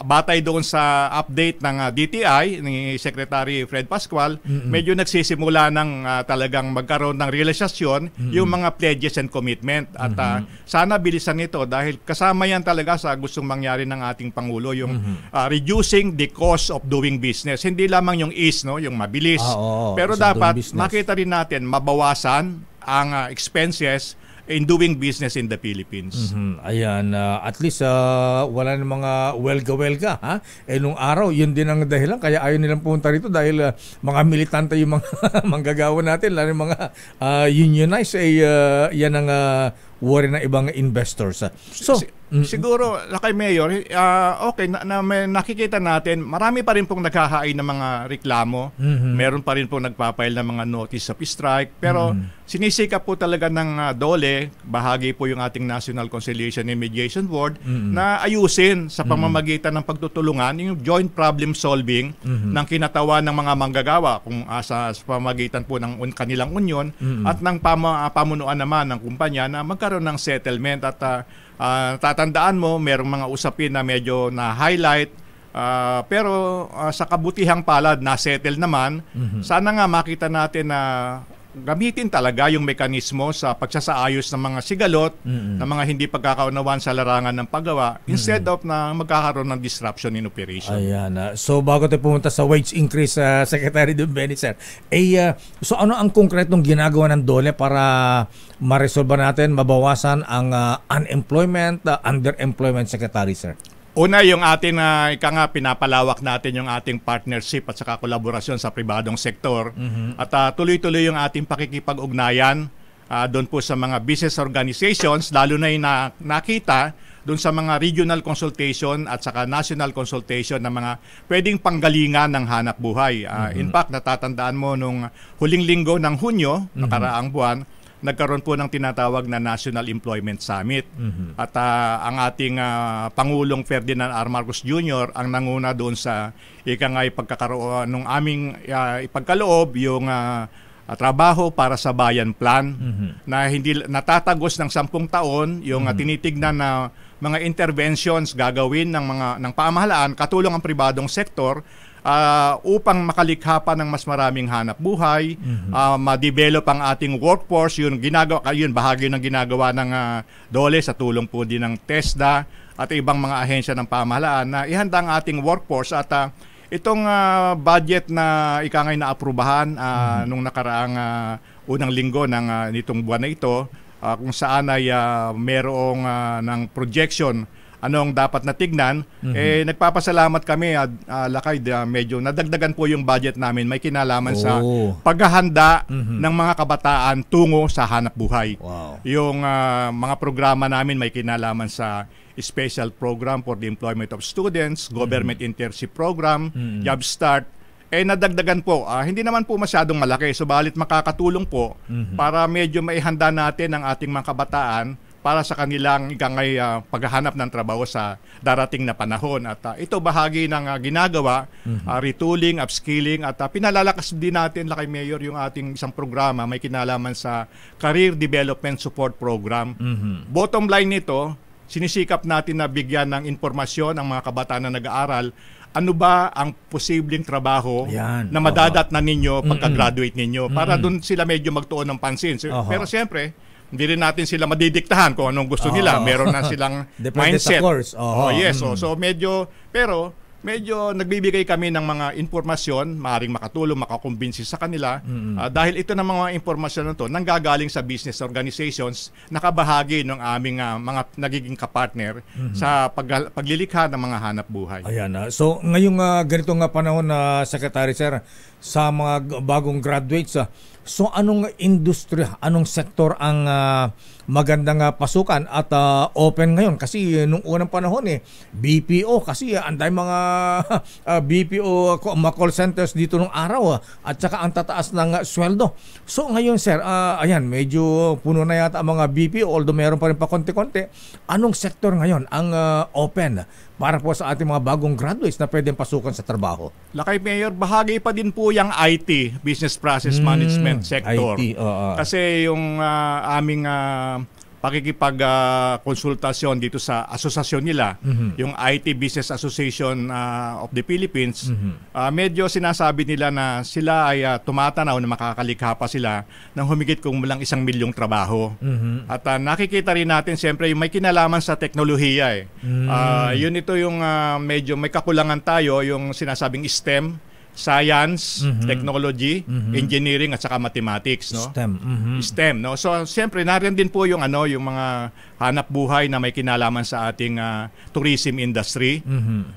batay doon sa update ng DTI, ni Secretary Fred Pascual, medyo nagsisimula ng talagang magkaroon ng realisasyon yung mga pledges and commitment. At sana bilisan ito dahil kasama yan talaga sa gustong mangyari ng ating Pangulo, yung reducing the cost of doing business. Hindi lamang yung ease, no, yung mabilis. Pero dapat makita rin natin mabawasan ang expenses in doing business in the Philippines. Ayan, at least wala ng mga welga-welga, ha? Nung araw, yun din ang dahilan kaya ayaw nilang pumunta rito dahil mga militante yung mga manggagawa natin, lalo yung mga unionized, yan ang worry ng ibang investors. So, siguro, Lakay Mayor, okay, may nakikita natin, marami pa rin pong naghahain ng mga reklamo. Meron pa rin pong nagpapail ng mga notice of strike. Pero sinisikap po talaga ng DOLE, bahagi po yung ating National Conciliation and Mediation Board, na ayusin sa pamamagitan ng pagtutulungan yung joint problem solving ng kinatawan ng mga manggagawa kung sa pamamagitan po ng kanilang union at ng pamunuan naman ng kumpanya na magkaroon ng settlement. At tatandaan mo, merong mga usapin na medyo na-highlight Pero sa kabutihang palad, na-settle naman. Sana nga makita natin na gamitin talaga yung mekanismo sa pagsasaayos ng mga sigalot, ng mga hindi pagkakaunawan sa larangan ng paggawa, instead of na magkakaroon ng disruption in operation. Ayan. So bago tayo pumunta sa wage increase, Secretary Dumbeni, sir, so ano ang konkretong ginagawa ng DOLE para maresolba natin, mabawasan ang unemployment, underemployment, Secretary, sir? Una, yung ating pinapalawak natin yung ating partnership at saka kolaborasyon sa pribadong sektor. At tuloy-tuloy yung ating pakikipag-ugnayan doon po sa mga business organizations, lalo na yung nakita doon sa mga regional consultation at saka national consultation ng mga pwedeng panggalingan ng hanap buhay. In fact, natatandaan mo nung huling linggo ng Hunyo, nakaraang buwan, nagkaroon po ng tinatawag na National Employment Summit. At ang ating Pangulong Ferdinand R. Marcos Jr. ang nanguna doon sa pagkakaroon ng aming ipagkaloob yung trabaho para sa bayan plan na hindi natatagos ng 10 taon yung tinitignan na mga interventions gagawin ng pamahalaan, katulong ang pribadong sektor, upang makalikha pa ng mas maraming hanap buhay, ma-develop ang ating workforce. Yun bahagi ng ginagawa ng DOLE sa tulong po din ng TESDA at ibang mga ahensya ng pamahalaan na ihanda ang ating workforce. At itong budget na ikangay na aprubahan nung nakaraang unang linggo ng nitong buwan na ito, kung saan ay merong ng projection anong dapat natignan, nagpapasalamat kami, Lakay, medyo nadagdagan po yung budget namin, may kinalaman sa paghahanda ng mga kabataan tungo sa hanap buhay. Yung mga programa namin may kinalaman sa special program for the employment of students, government internship program, job start, nadagdagan po. Hindi naman po masyadong malaki, subalit makakatulong po para medyo maihanda natin ang ating mga kabataan para sa kanilang paghahanap ng trabaho sa darating na panahon. At ito bahagi ng ginagawa, retooling, upskilling, at pinalalakas din natin, Lakay Mayor, yung ating isang programa may kinalaman sa Career Development Support Program. Bottom line nito, sinisikap natin na bigyan ng informasyon ang mga kabataan na nag-aaral ano ba ang posibleng trabaho na madadat na ninyo pagka-graduate ninyo, para doon sila medyo magtuon ng pansin. Pero siyempre, hindi rin natin sila madidiktahan kung anong gusto nila. Meron na silang mindset. So medyo nagbibigay kami ng mga informasyon, maaaring makatulong, makakumbinsi sa kanila. Dahil ito ng mga informasyon na ito nanggagaling sa business organizations, nakabahagi ng aming mga nagiging kapartner sa paglilikha ng mga hanap buhay. Ayan. So ngayong ganitong panahon na Secretary, sir, sa mga bagong graduates, so anong industriya, anong sektor ang magandang pasukan at open ngayon? Kasi nung unang panahon BPO, kasi anday mga BPO call centers dito nung araw at saka ang tataas ng sweldo. So ngayon, sir, ayan, medyo puno na yata ang mga BPO, although meron pa rin pa konti-konti. Anong sektor ngayon ang open para po sa ating mga bagong graduates na pwedeng pasukan sa trabaho? Lakay Mayor, bahagi pa din po yung IT, Business Process Management sector. IT, kasi yung aming pakikipag-konsultasyon dito sa asosasyon nila, yung IT Business Association of the Philippines, medyo sinasabi nila na sila ay tumatanaw na makakalikha pa sila ng humigit kung walang 1 milyong trabaho. At nakikita rin natin siyempre yung may kinalaman sa teknolohiya. Yun ito yung medyo may kakulangan tayo, yung sinasabing STEM, Science, Technology, Engineering at saka Mathematics, no? STEM, no? So siyempre narin din po yung yung mga hanap buhay na may kinalaman sa ating tourism industry.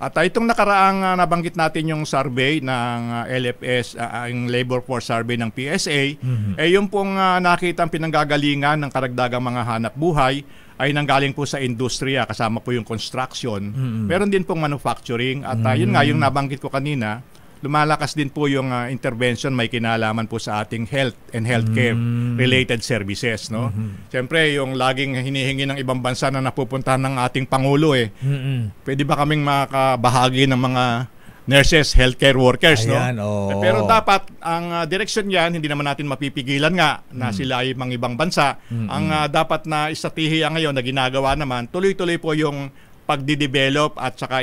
At itong nakaraang nabanggit natin yung survey ng LFS, yung Labor Force Survey ng PSA, yung pong nakitang pinanggagalingan ng karagdagang mga hanap buhay ay nanggaling po sa industriya, kasama po yung construction. Meron din pong manufacturing at yun nga yung nabanggit ko kanina, lumalakas din po yung intervention may kinalaman po sa ating health and healthcare related services, no? Siyempre, yung laging hinihingi ng ibang bansa na napupuntahan ng ating Pangulo pwede ba kaming makabahagi ng mga nurses, healthcare workers, ayan, no? Pero dapat ang direksyon niyan, hindi naman natin mapipigilan nga na sila ay mga ibang bansa. Ang dapat na estratehiya ngayon na ginagawa naman, tuloy-tuloy po yung pagdidevelop at saka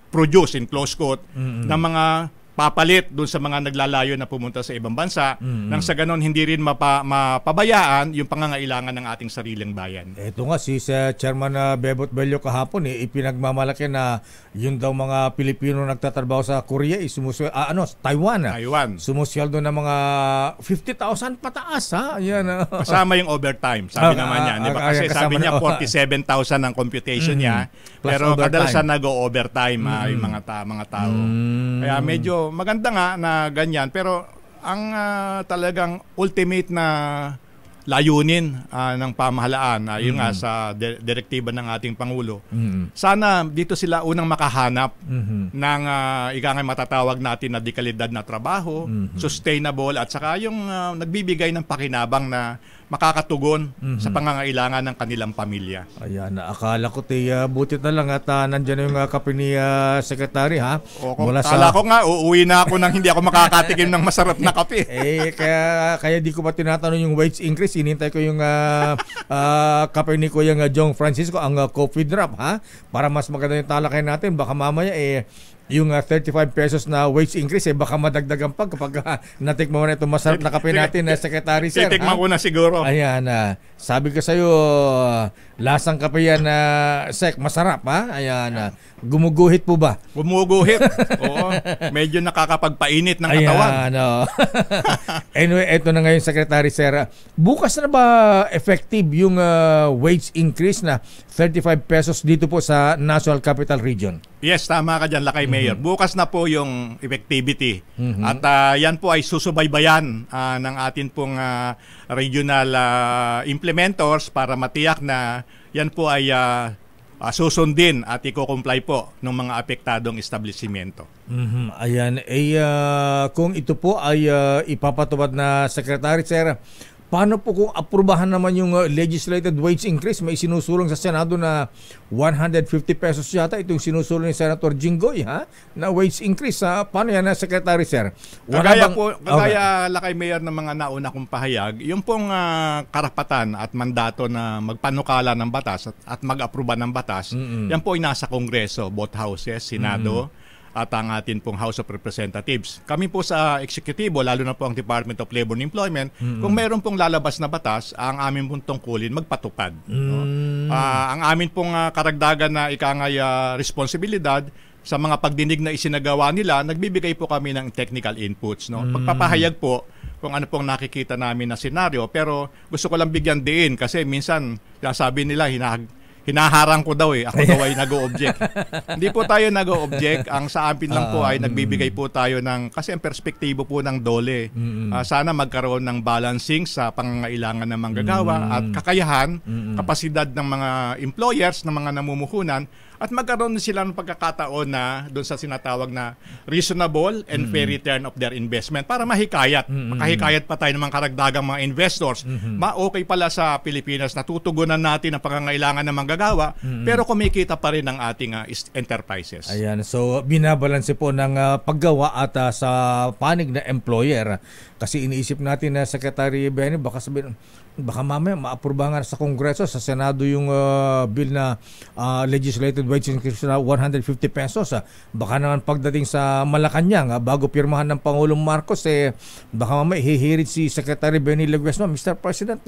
produce in close quote ng mga papalit doon sa mga naglalayo na pumunta sa ibang bansa nang sa ganon hindi rin mapabayaan yung pangangailangan ng ating sariling bayan. Ito nga si Chairman Bebot Bello kahapon ipinagmamalaki na yun daw mga Pilipino nagtatrabaho sa Korea Taiwan. Sumusweldo ng mga 50,000 pataas ha. Yan. Kasama yung overtime. Sabi naman niya, di ba? Kasi sabi niya 47,000 ang computation niya. Pero kadalasan nag-overtime yung mga tao. Kaya medyo maganda nga na ganyan, pero ang talagang ultimate na layunin ng pamahalaan yun nga sa direktiba ng ating Pangulo. Sana dito sila unang makahanap ng matatawag natin na dekalidad na trabaho, sustainable at saka yung nagbibigay ng pakinabang na makakatugon sa pangangailangan ng kanilang pamilya. Ayan, akala ko buti na lang at nandiyan yung kape ni Secretary ha. Akala ko nga uuwi na ako nang hindi ako makakatikim ng masarap na kape. Kaya di ko pa tinatanong yung wage increase, hinintay ko yung kape ni Kuya Jong Francisco, ang coffee drop ha, para mas maganda yung talakay natin. Baka mamaya yung 35 pesos na wage increase baka madagdagan pa kapag natikmo na itong masarap na kape natin na Secretary Sir. Titikman ko na siguro. Ayan, sabi ko sa'yo, lasang kape yan Sec, masarap ha. Ayan, gumuguhit po ba? Gumuguhit. Oo, medyo nakakapagpainit ng katawan. Ayan, anyway, ito na ngayon Secretary Sir. Bukas na ba effective yung wage increase na 35 pesos dito po sa National Capital Region? Yes, tama ka dyan, Lakay Mayor. Bukas na po yung effectivity. At yan po ay susubaybayan ng atin pong regional implementors para matiyak na yan po ay susundin at i-comply po ng mga apektadong establishmento. Ayan, kung ito po ay ipapatupad na Secretary Sir, paano po kung aprubahan naman yung legislated wage increase? May sinusulong sa Senado na 150 pesos yata. Itong sinusulong ni Senator Jinggoy na wage increase. Paano yan, Secretary Sir? Kagaya Lakay Mayor ng mga nauna kong pahayag, yung pong karapatan at mandato na magpanukala ng batas at mag-aproba ng batas, yan po ay nasa Kongreso, both houses, Senado, at ang atin pong House of Representatives. Kami po sa eksekutibo, lalo na po ang Department of Labor and Employment, kung mayroon pong lalabas na batas, ang amin pong tungkulin magpatupad. Ang amin pong karagdagan na responsibilidad sa mga pagdinig na isinagawa nila, nagbibigay po kami ng technical inputs. Pagpapahayag po kung ano pong nakikita namin na senaryo, pero gusto ko lang bigyan diin kasi minsan sabi nila hinaharang ko daw ako daw ay nag-o-object. Hindi po tayo nag-o-object. Ang sa amin lang po ay nagbibigay po tayo ng, kasi ang perspektibo po ng DOLE, sana magkaroon ng balancing sa pangangailangan ng manggagawa at kakayahan, kapasidad ng mga employers, ng mga namumuhunan, at magkaroon sila ng pagkakataon na doon sa sinatawag na reasonable and fair return of their investment para mahikayat. Makahikayat pa tayo ng mga karagdagang mga investors. Okay pala sa Pilipinas na tutugunan natin ang pangangailangan ng manggagawa pero kumikita pa rin ang ating enterprises. Ayan, so binabalanse po ng paggawa at sa panig na employer. Kasi iniisip natin na Secretary Benny, baka mamaya maaprubahan sa Kongreso, sa Senado yung bill na legislated wage increase na 150 pesos. Baka naman pagdating sa Malacanang, bago pirmahan ng Pangulong Marcos, baka mamaya hihirit si Secretary Benny Leguesma, Mr. President,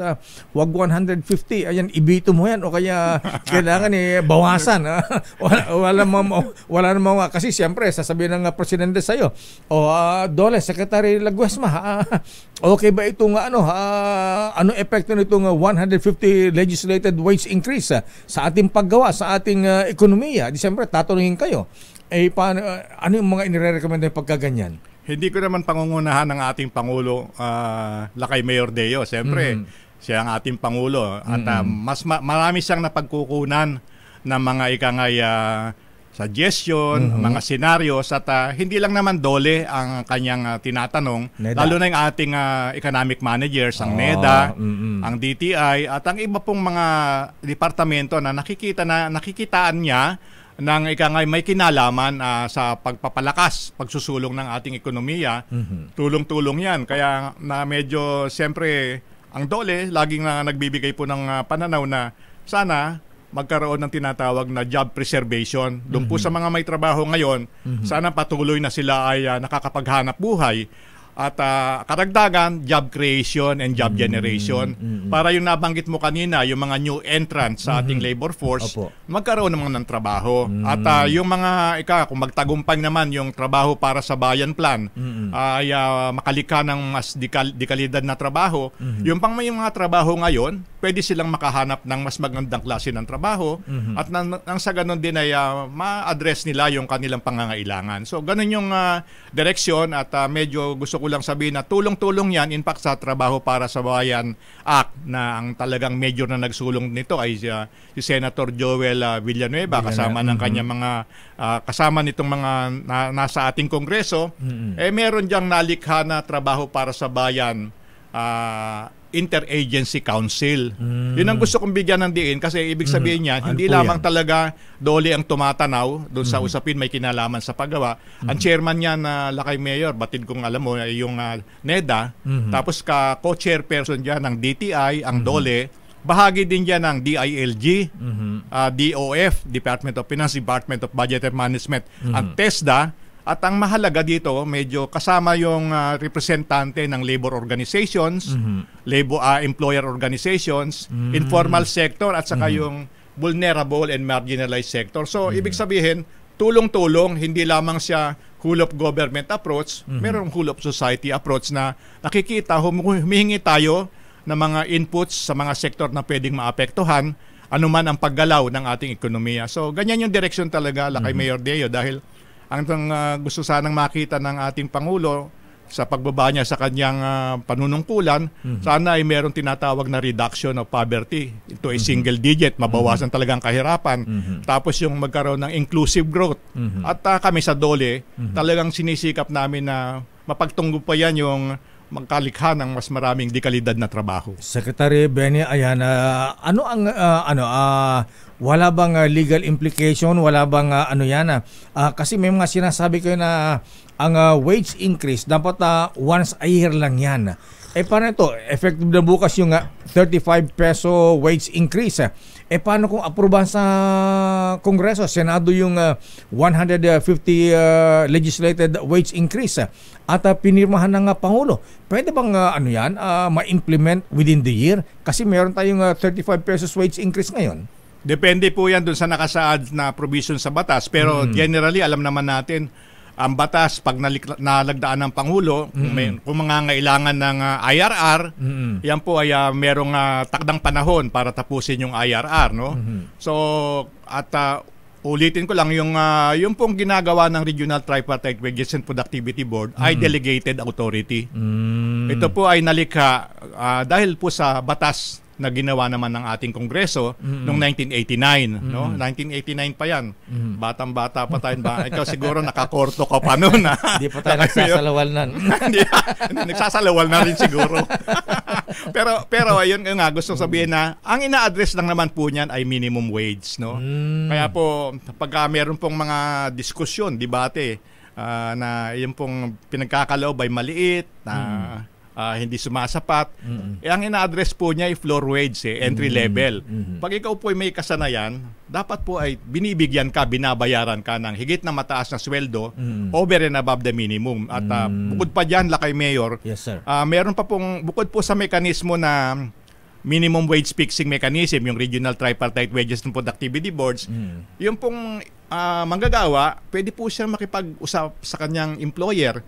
wag 150, ayan, ibito mo yan o kaya kailangan bawasan. Wala namang, kasi siyempre sasabihin ng Presidente sa'yo, Dole, Secretary Leguesma, okay ba itong ano epekto nitong 150 legislated wage increase sa ating paggawa, sa ating ekonomiya? Di siyempre tatanungin kayo, paano, ano yung mga inirerekomenda yung pagkaganyan? Hindi ko naman pangungunahan ng ating Pangulo, Lakay Mayor Deo. Siyempre, siya ang ating Pangulo at marami siyang napagkukunan ng mga suggestion, mga scenarios at hindi lang naman DOLE ang kanyang tinatanong, lalo na yung ating economic managers, ang NEDA, ang DTI at ang iba pong mga departamento na nakikitaan niya ng may kinalaman sa pagpapalakas, pagsusulong ng ating ekonomiya. Tulong-tulong yan. Kaya na medyo siyempre ang DOLE laging nagbibigay po ng pananaw na sana magkaroon ng tinatawag na job preservation. Doon po sa mga may trabaho ngayon, sana patuloy na sila ay nakakapaghanap buhay. At karagdagan, job creation and job generation. Para yung nabanggit mo kanina, yung mga new entrants sa ating labor force, magkaroon naman ng trabaho. At yung mga, kung magtagumpay naman yung trabaho para sa bayan plan, ay makalika ng mas dekalidad na trabaho. Yung pang may mga trabaho ngayon, pwede silang makahanap ng mas magandang klase ng trabaho. At nang sa ganun din ay ma-address nila yung kanilang pangangailangan. So ganun yung direksyon at medyo gusto ko lang sabihin na tulong-tulong yan in fact sa Trabaho para sa Bayan Act na ang talagang major na nagsulong nito ay si Senator Joel Villanueva kasama ng kanyang mga kasama nitong mga nasa ating Kongreso. Meron diyang nalikha na Trabaho para sa Bayan Interagency Council. Yun ang gusto kong bigyan ng diin kasi ibig sabihin niyan, hindi lamang talaga DOLE ang tumatanaw doon sa usapin may kinalaman sa paggawa. Ang chairman niya na Lakay Mayor, batid kong alam mo, yung NEDA, tapos co-chairperson diyan ng DTI, ang DOLE, bahagi din diyan ng DILG, DOF, Department of Finance, Department of Budget and Management, ang TESDA. At ang mahalaga dito, medyo kasama yung representante ng labor organizations, employer organizations, informal sector at saka yung vulnerable and marginalized sector. So, ibig sabihin, tulong-tulong, hindi lamang siya whole of government approach, merong whole of society approach na nakikita, humihingi tayo ng mga inputs sa mga sektor na pwedeng maapektuhan, anuman ang paggalaw ng ating ekonomiya. So, ganyan yung direksyon talaga, Lakay Mayor Deo, dahil ang gusto sanang makita ng ating Pangulo sa pagbaba niya sa kanyang panunungkulan, sana ay merong tinatawag na reduction of poverty to a single digit, mabawasan talagang kahirapan. Tapos yung magkaroon ng inclusive growth. At kami sa DOLE, talagang sinisikap namin na mapagtunggupayan yung magkalikha ng mas maraming dekalidad na trabaho. Secretary Benny Ayana, ano ang wala bang legal implication, wala bang kasi may mga sinasabi kayo na ang wage increase dapat once a year lang yan. Paano ito? Effective na bukas yung 35 peso wage increase. Paano kung aprobahan sa Kongreso, Senado yung 150 legislated wage increase at pinirmahan ng Pangulo? Pwede bang ma-implement within the year? Kasi meron tayong 35 pesos wage increase ngayon. Depende po yan dun sa nakasaad na provision sa batas. Pero generally, alam naman natin, ang batas, pag nalagdaan ng Pangulo, kung mangangailangan ng IRR, yan po ay merong takdang panahon para tapusin yung IRR. No? So, at ulitin ko lang, yung pong ginagawa ng Regional Tripartite Wages and Productivity Board ay delegated authority. Ito po ay nalikha dahil po sa batas na ginawa naman ng ating Kongreso noong 1989. No? 1989 pa yan. Batang-bata pa tayo. Ikaw siguro nakakorto ka pa noon. Hindi pa tayo nagsasalawal na. Hindi, nagsasalawal na rin siguro. pero ayun nga, gusto sabihin na ang ina-address lang naman po niyan ay minimum wage. No? Kaya po, pag meron pong mga diskusyon, debate, na yung pong pinagkakaloob ay maliit, na hindi sumasapat. Ang ina-address po niya ay floor wage, entry level. Pag ikaw po ay may kasanayan, dapat po ay binibigyan ka, binabayaran ka ng higit na mataas na sweldo over and above the minimum. At bukod pa dyan, Lakay Mayor, yes, sir. Meron pa pong, bukod po sa mekanismo na minimum wage fixing mechanism, yung Regional Tripartite Wages and Productivity Boards, yung pong manggagawa, pwede po siya makipag-usap sa kanyang employer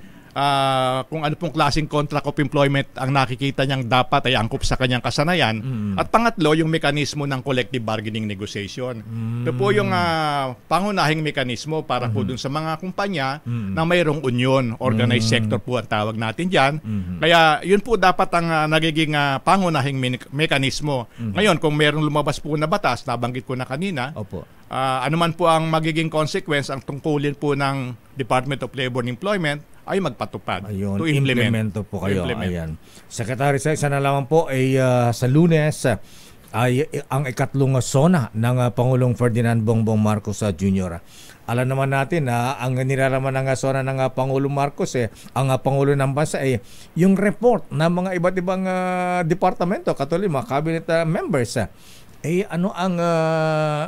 kung ano pong klaseng contract of employment ang nakikita niyang dapat ay angkop sa kanyang kasanayan. At pangatlo, yung mekanismo ng collective bargaining negotiation. Ito po yung pangunahing mekanismo para po dun sa mga kumpanya na mayroong union, organized sector po ang tawag natin dyan. Kaya yun po dapat ang nagiging pangunahing mekanismo. Ngayon, kung mayroong lumabas po na batas, nabanggit ko na kanina, anuman po ang magiging consequence, ang tungkulin po ng Department of Labor and Employment ay magpatupad. Ayun, to implement. Implemento po kayo. Ayan. Secretary Sex, sana naman po ay sa Lunes ay ang ikatlong SONA ng Pangulong Ferdinand Bongbong Marcos Jr. Alam naman natin na ang nilalaman ng SONA ng Pangulong Marcos, ang Pangulo ng Bansa ay yung report ng mga iba't ibang departamento, katulad mga cabinet members. ano ang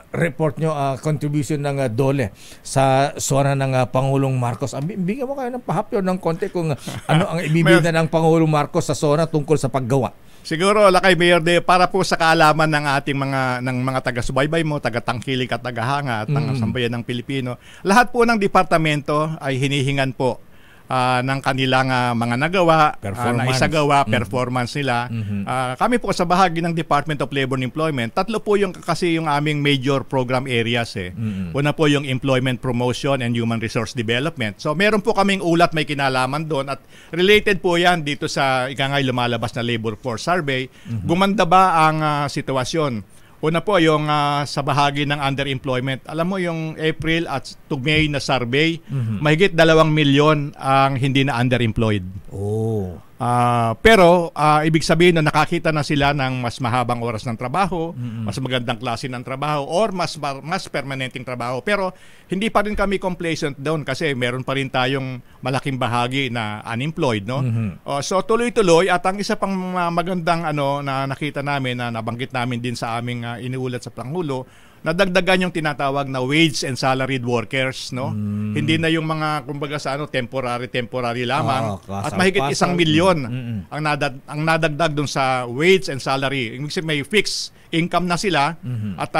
report nyo, contribution ng DOLE sa SONA ng Pangulong Marcos? Bigyan mo kayo ng pahapyo ng konti kung ano ang ibibida ng Pangulong Marcos sa SONA tungkol sa paggawa. Siguro, Lakay Mayor Deo, para po sa kaalaman ng ating mga taga-subaybay mo, taga-tangkilik at tagahanga at ng sambayan ng Pilipino, lahat po ng departamento ay hinihingan po ng kanilang mga nagawa, na isagawa, performance nila. Kami po sa bahagi ng Department of Labor and Employment, tatlo po kasi yung aming major program areas. Una po yung Employment Promotion and Human Resource Development. So meron po kaming ulat may kinalaman doon at related po yan dito sa ikangay lumalabas na Labor Force Survey. Gumanda ba ang sitwasyon? Una po yung sa bahagi ng underemployment. Alam mo yung April at to May na survey, mahigit 2 milyon ang hindi na underemployed. Pero ibig sabihin na nakakita na sila ng mas mahabang oras ng trabaho, mas magandang klase ng trabaho, or mas permanenteng trabaho. Pero hindi pa rin kami complacent doon kasi meron pa rin tayong malaking bahagi na unemployed, no? So tuloy-tuloy at ang isa pang magandang na nakita namin na nabanggit namin din sa aming iniulat sa Pangulo, nadagdagan yung tinatawag na wage and salaried workers, no? Hindi na yung mga kumbaga sa temporary lamang at mahigit 1 milyon ang nadagdag dun sa wage and salary. Ibig sabihin may fixed income na sila at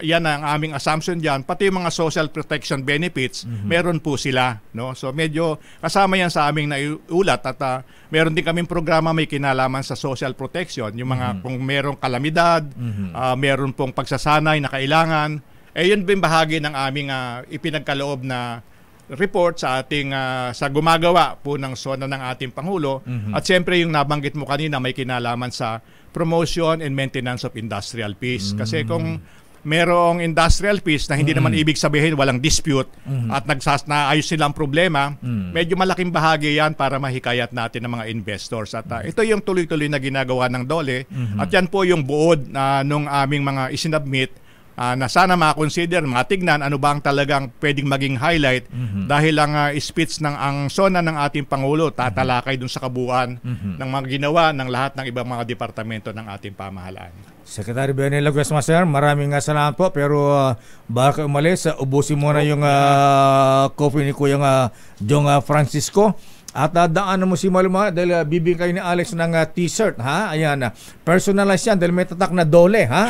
yan ang aming assumption diyan, pati yung mga social protection benefits meron po sila, no? So medyo kasama yan sa aming naiulat at meron din kaming programa may kinalaman sa social protection, yung mga kung merong kalamidad, meron pong pagsasanay na kailangan, yun din bahagi ng aming ipinagkaloob na report sa ating sa gumagawa po ng SONA ng ating Pangulo. At siyempre yung nabanggit mo kanina may kinalaman sa promotion and maintenance of industrial peace. Kasi kung merong industrial peace na hindi naman ibig sabihin walang dispute at naayos silang problema, medyo malaking bahagi yan para mahikayat natin ng mga investors. At ito yung tuloy-tuloy na ginagawa ng DOLE at yan po yung buod nung aming mga isinubmit na sana makakonsider, matignan ano ba ang talagang pwedeng maging highlight dahil ang speech ng ang SONA ng ating Pangulo tatalakay dun sa kabuuan ng mga ginawa ng lahat ng ibang mga departamento ng ating pamahalaan. Secretary Benny Laguesma, sir, maraming salamat po, pero baka umalis, ubusin mo na yung coffee ni Kuya Jong Francisco. At daanan mo si Maluma dahil bibigyan kayo ni Alex ng t-shirt, ha? Ayan, personalized yan dahil may tatak na DOLE, ha?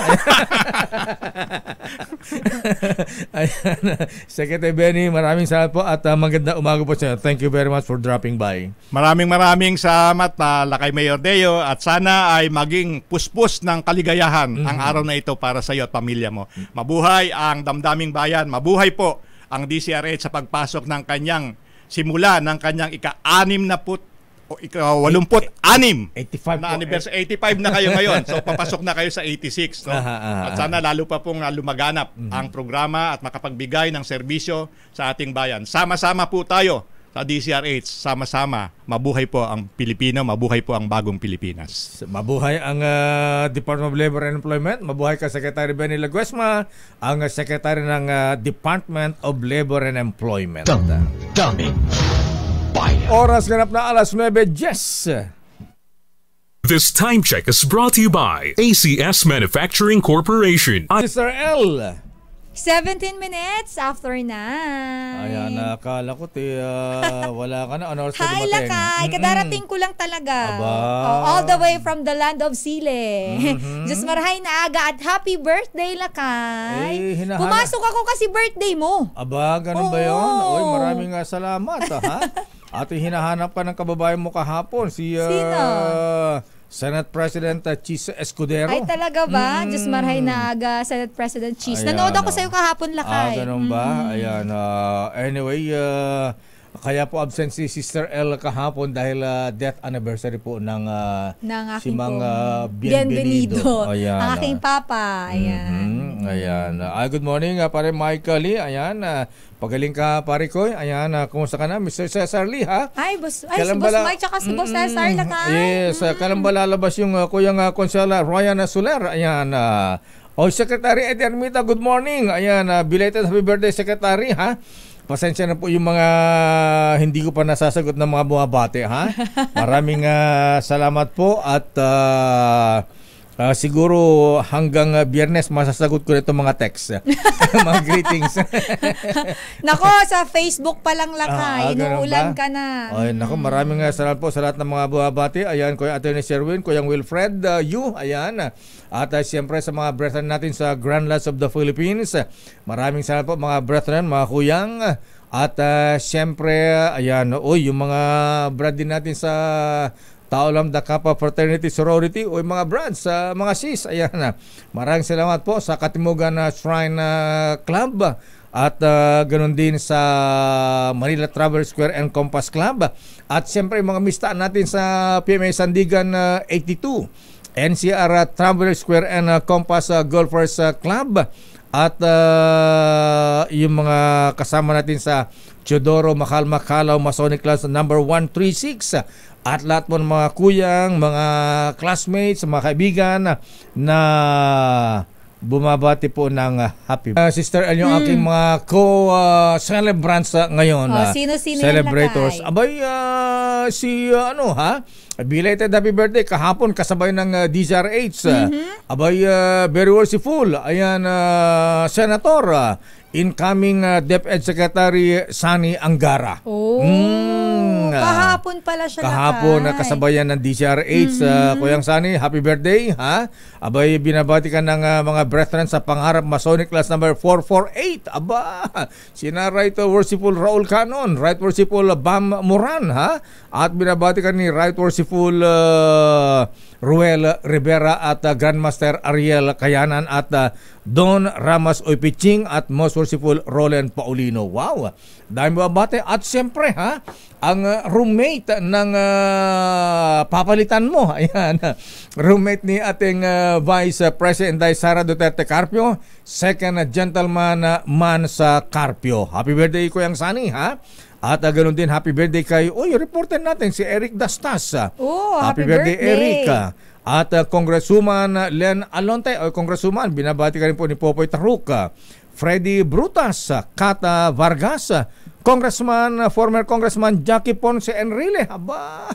Ayan, Secretary Benny, maraming salamat po at magandang umaga po sa inyo. Thank you very much for dropping by. Maraming salamat, Lakay Mayor Deo, at sana ay maging puspos ng kaligayahan ang araw na ito para sa iyo at pamilya mo. Mabuhay ang damdaming bayan, mabuhay po ang DCRH sa pagpasok ng kanyang simula ng kanyang ika-86 na anniversary. 85 na kayo ngayon. So papasok na kayo sa 86. No? At sana lalo pa pong lumaganap ang programa at makapagbigay ng serbisyo sa ating bayan. Sama-sama po tayo sa DCRH. Sama-sama. Mabuhay po ang Pilipino. Mabuhay po ang bagong Pilipinas. Mabuhay ang Department of Labor and Employment. Mabuhay ka Secretary Benny Laguesma, ang Secretary ng Department of Labor and Employment. Daming bayan. Oras ganap na 9:10. This time check is brought to you by ACS Manufacturing Corporation. Sister L. 17 minutes after 9. Ayan, nakala ko wala ka na. Ano oras ka Hi, dumating? Lakay. Kadarating ko lang talaga. Aba. All the way from the land of Sile. Just marahay na aga at happy birthday, Lakay. Pumasok ako kasi birthday mo. Aba, ganun ba yun? Oy, maraming salamat. Ha? At hinahanap ka ng kababayan mo kahapon. Sino? Senate President Chis Escudero. Ay, talaga ba? Just marhay na aga, Senate President Chis. Nanood ako sa'yo kahapon, Lakay. Ganun ba? Ayan. Anyway, kaya po absent si Sister L kahapon dahil death anniversary po ng si Mang Bienvenido. Ayan. Ang aking papa. Ayan. Ayan. Good morning, pare Michael Lee. Ayan. Pagaling ka, pare ko. Ayan. Kumusta ka na? Mr. Cesar Lee, ha? Ay, si Boss Mike tsaka si Boss Cesar, Lakay. Yes. Kailan ba lalabas yung kuyang konsela Ryan Soler? Ayan. Secretary Eddie Armita, good morning. Ayan. Belated happy birthday, Secretary, ha? Pasensya na po yung mga hindi ko pa nasasagot ng mga bumabate, ha? Maraming salamat po at Siguro hanggang Biyernes masasagot ko na itong mga text. Mga greetings. Nako, sa Facebook pa lang lakay. Inuulan ka na. Ay, nako, maraming salamat po sa lahat ng mga buhabati. Ayan, Kuya Atty. Sherwin, Kuya Wilfred, ayan. At siyempre sa mga brethren natin sa Grand Lands of the Philippines. Maraming salamat po mga brethren, mga kuyang. At siyempre, ayan, yung mga brad din natin sa Taolam da Kappa Fraternity Sorority o yung mga brads, mga sis, ayan na. Maraming salamat po sa Katimugan Shrine Club at ganun din sa Manila Travel Square and Compass Club. At siyempre mga mistaan natin sa PMA Sandigan 82, NCR Travel Square and Compass Golfers Club. At yung mga kasama natin sa Teodoro Macalaw Masonic Class number 136 at lahat mo ng mga kuyang, mga classmates, mga kaibigan na bumabati po ng happy Sister El, yung aking mga co-celebrants ngayon. Sino-sino celebrators. Abay, belated happy birthday kahapon kasabay ng DZRH. Abay, very worshipful. Ayan, Senator, incoming DepEd Secretary Sani Angara. Kahapon pala siya kahapon na kasabayan ng DZRH. Kuyang Sani, happy birthday. Abay, binabati ka ng mga brethren sa Pangarap Masonic Class number 448. Aba, sina Right Worshipful Raul Canon, Right Worshipful Bam Moran, at binabati ka ni Right Worshipful Ruel Rivera at Grandmaster Ariel Kayanan at Don Ramas Oypiching at Most Worshipful Roland Paulino. Wow! Dahil mabate. At siyempre, ang roommate ng papalitan mo. Ayan. Roommate ni ating Vice President Sara Duterte Carpio, second gentleman man sa Carpio. Happy birthday, Kuyang Sani, At ganoon din, happy birthday kay, reporter natin, si Eric Dastas. Happy birthday, Eric. At Congresswoman Len Alonte, Congresswoman, binabati ka rin po ni Popoy Taruk. Freddy Brutas, Kata Vargas, former Congressman Jackie Ponce Enrile. Aba,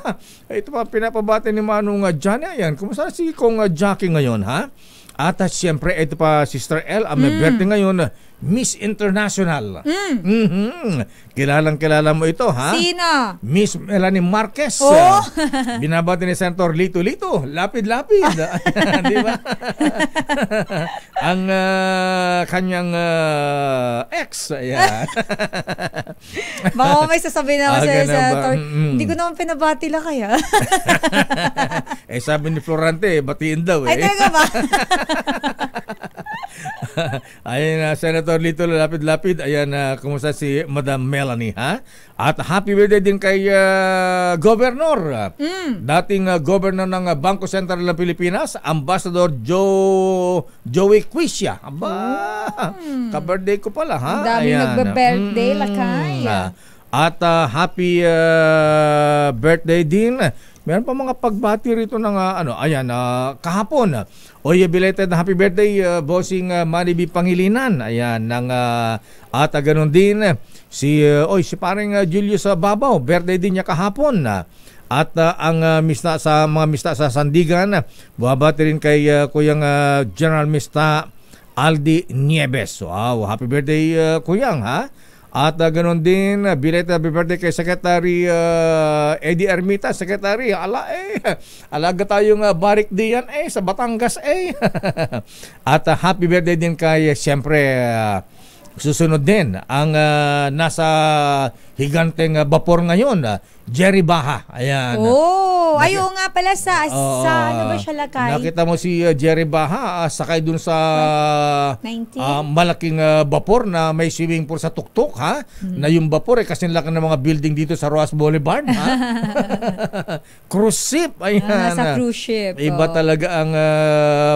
ito pa pinapabati ni Manong Johnny. Ayan, kumusta si Kong Jackie ngayon, At siyempre, ito pa, Sister El, may birthday ngayon, Miss International. Kilala mo ito, Sino? Miss Melanie Marquez. Binabati ni Senator Lito. Lapid-lapid. Di ba? Ang kanyang ex. Ayan. Baka may sasabihin naman sa Senator, hindi ko naman pinabati lang kaya. Sabi ni Florante, batiin daw. Ay, talaga ba? Ayan, Senator Lito, lapid-lapid. Ayan, kumusta si Madam Melanie, At happy birthday din kay Governor. Dating Governor ng Bangko Sentral ng Pilipinas, Ambassador Joey Quisha. Aba, ka-birthday ko pala, Ang dami nagbe-birthday, lakay. At happy birthday din. Meron pa mga pagbati rito ng kahapon. Belated happy birthday, bossing Manny B. Pangilinan. Ayan, at ganoon din si paring Julius Babaw, birthday din niya kahapon. At ang mga mista sa Sandigan, buhabati rin kay Kuyang General Mista Aldi Nieves. Wow, happy birthday, Kuyang, At ganoon din, belated happy birthday kay Secretary Eddie Ermita. Secretary, alaga tayong barik diyan sa Batangas. At happy birthday din kay, siyempre, susunod din ang nasa higanteng bapor ngayon, Jerry Baha. Ayan. Ayaw nga pala sa ano ba siya lakay? Nakita mo si Jerry Baha sakay dun sa malaking bapor na may swimming pool sa tuktok, na yung bapor kasi laki ng mga building dito sa Roas Boulevard, cruise ship. Ayan. Sa cruise ship. Iba talaga ang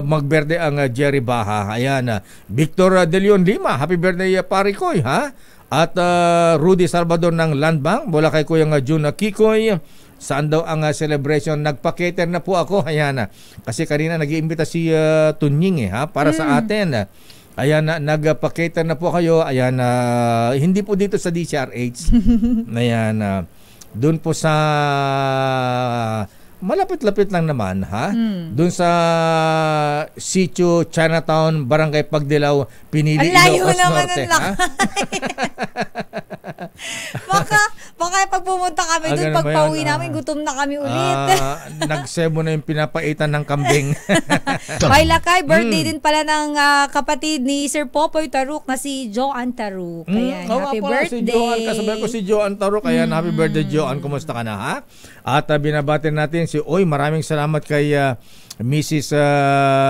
magberde ang Jerry Baha. Ayan. Victor De Leon Lima, happy birthday pare koy, At Rudy Salvador ng Land Bank, mula kay Kuyang June Kikoy. Saan daw ang celebration? Nagpa-cater na po ako. Ayan, kasi kanina nag-iimbita si Tunying para sa atin. Ayan, nagpa-cater na po kayo. Ayan, hindi po dito sa DCRH. Ayan, doon po sa malapit-lapit lang naman, ha? Doon sa Sitio, Chinatown, Barangay Pagdilaw, Pinili, Ilocos Norte, ha? baka pag pumunta kami doon, pag pauwi namin, gutom na kami ulit. Nagsebo na yung pinapaitan ng kambing. May lakay, birthday din pala ng kapatid ni Sir Popoy Taruk na si Joan Taruk. Ayan, happy birthday. Si Joan, kasabay ko si Joan Taruk. Ayan, happy birthday, Joan. Kumusta ka na, ha? At binabati natin maraming salamat kay Mr.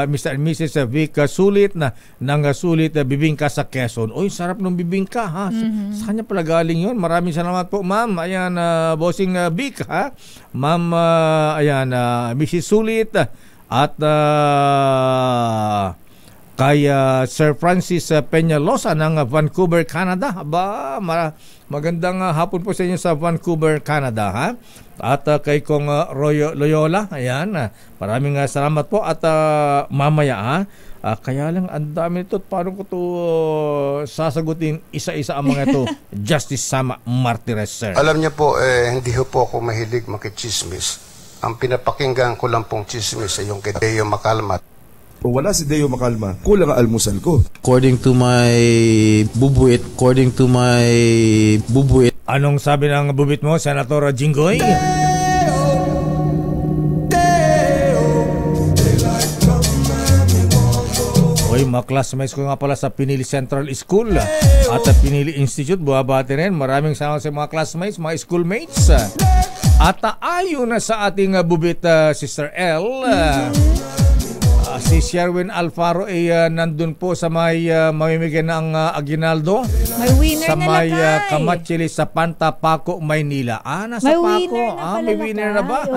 and Mrs. Vic Sulit ng Sulit Bibingka sa Quezon. Sarap ng bibingka, ha? Sa kanya pala galing yun. Maraming salamat po, ma'am. Ayan, bossing Vic, ha? Ma'am, ayan, Mrs. Sulit at kay Sir Francis Peñalosa ng Vancouver, Canada. Magandang hapon po sa inyo sa Vancouver, Canada, ha? At kay Kong Loyola, ayan, maraming salamat po. At mamaya, ha? Kaya lang, ang dami ito. Paano ko ito sasagutin isa-isa ang mga ito? Justice Sama Martirez, sir. Alam niyo po, hindi po ako mahilig makichismis. Ang pinapakinggan ko lang pong chismis ay yung kay Deo Macalma. Kung wala si Deo Macalma, kulang ang almusal ko. According to my bubuit. Anong sabi ng bubit mo, Senator Jinggoy? Mga classmates ko nga pala sa Pinili Central School at Pinili Institute, buhabati rin. Maraming salamat sa mga classmates, mga schoolmates. At ayon na sa ating bubit, Sister L, si Sherwin Alfaro ay nandun po sa may mamimigay ng aguinaldo. May winner sa may Kamatsili sa Pantapaco, Maynila. Nasa may Paco. May winner na ba?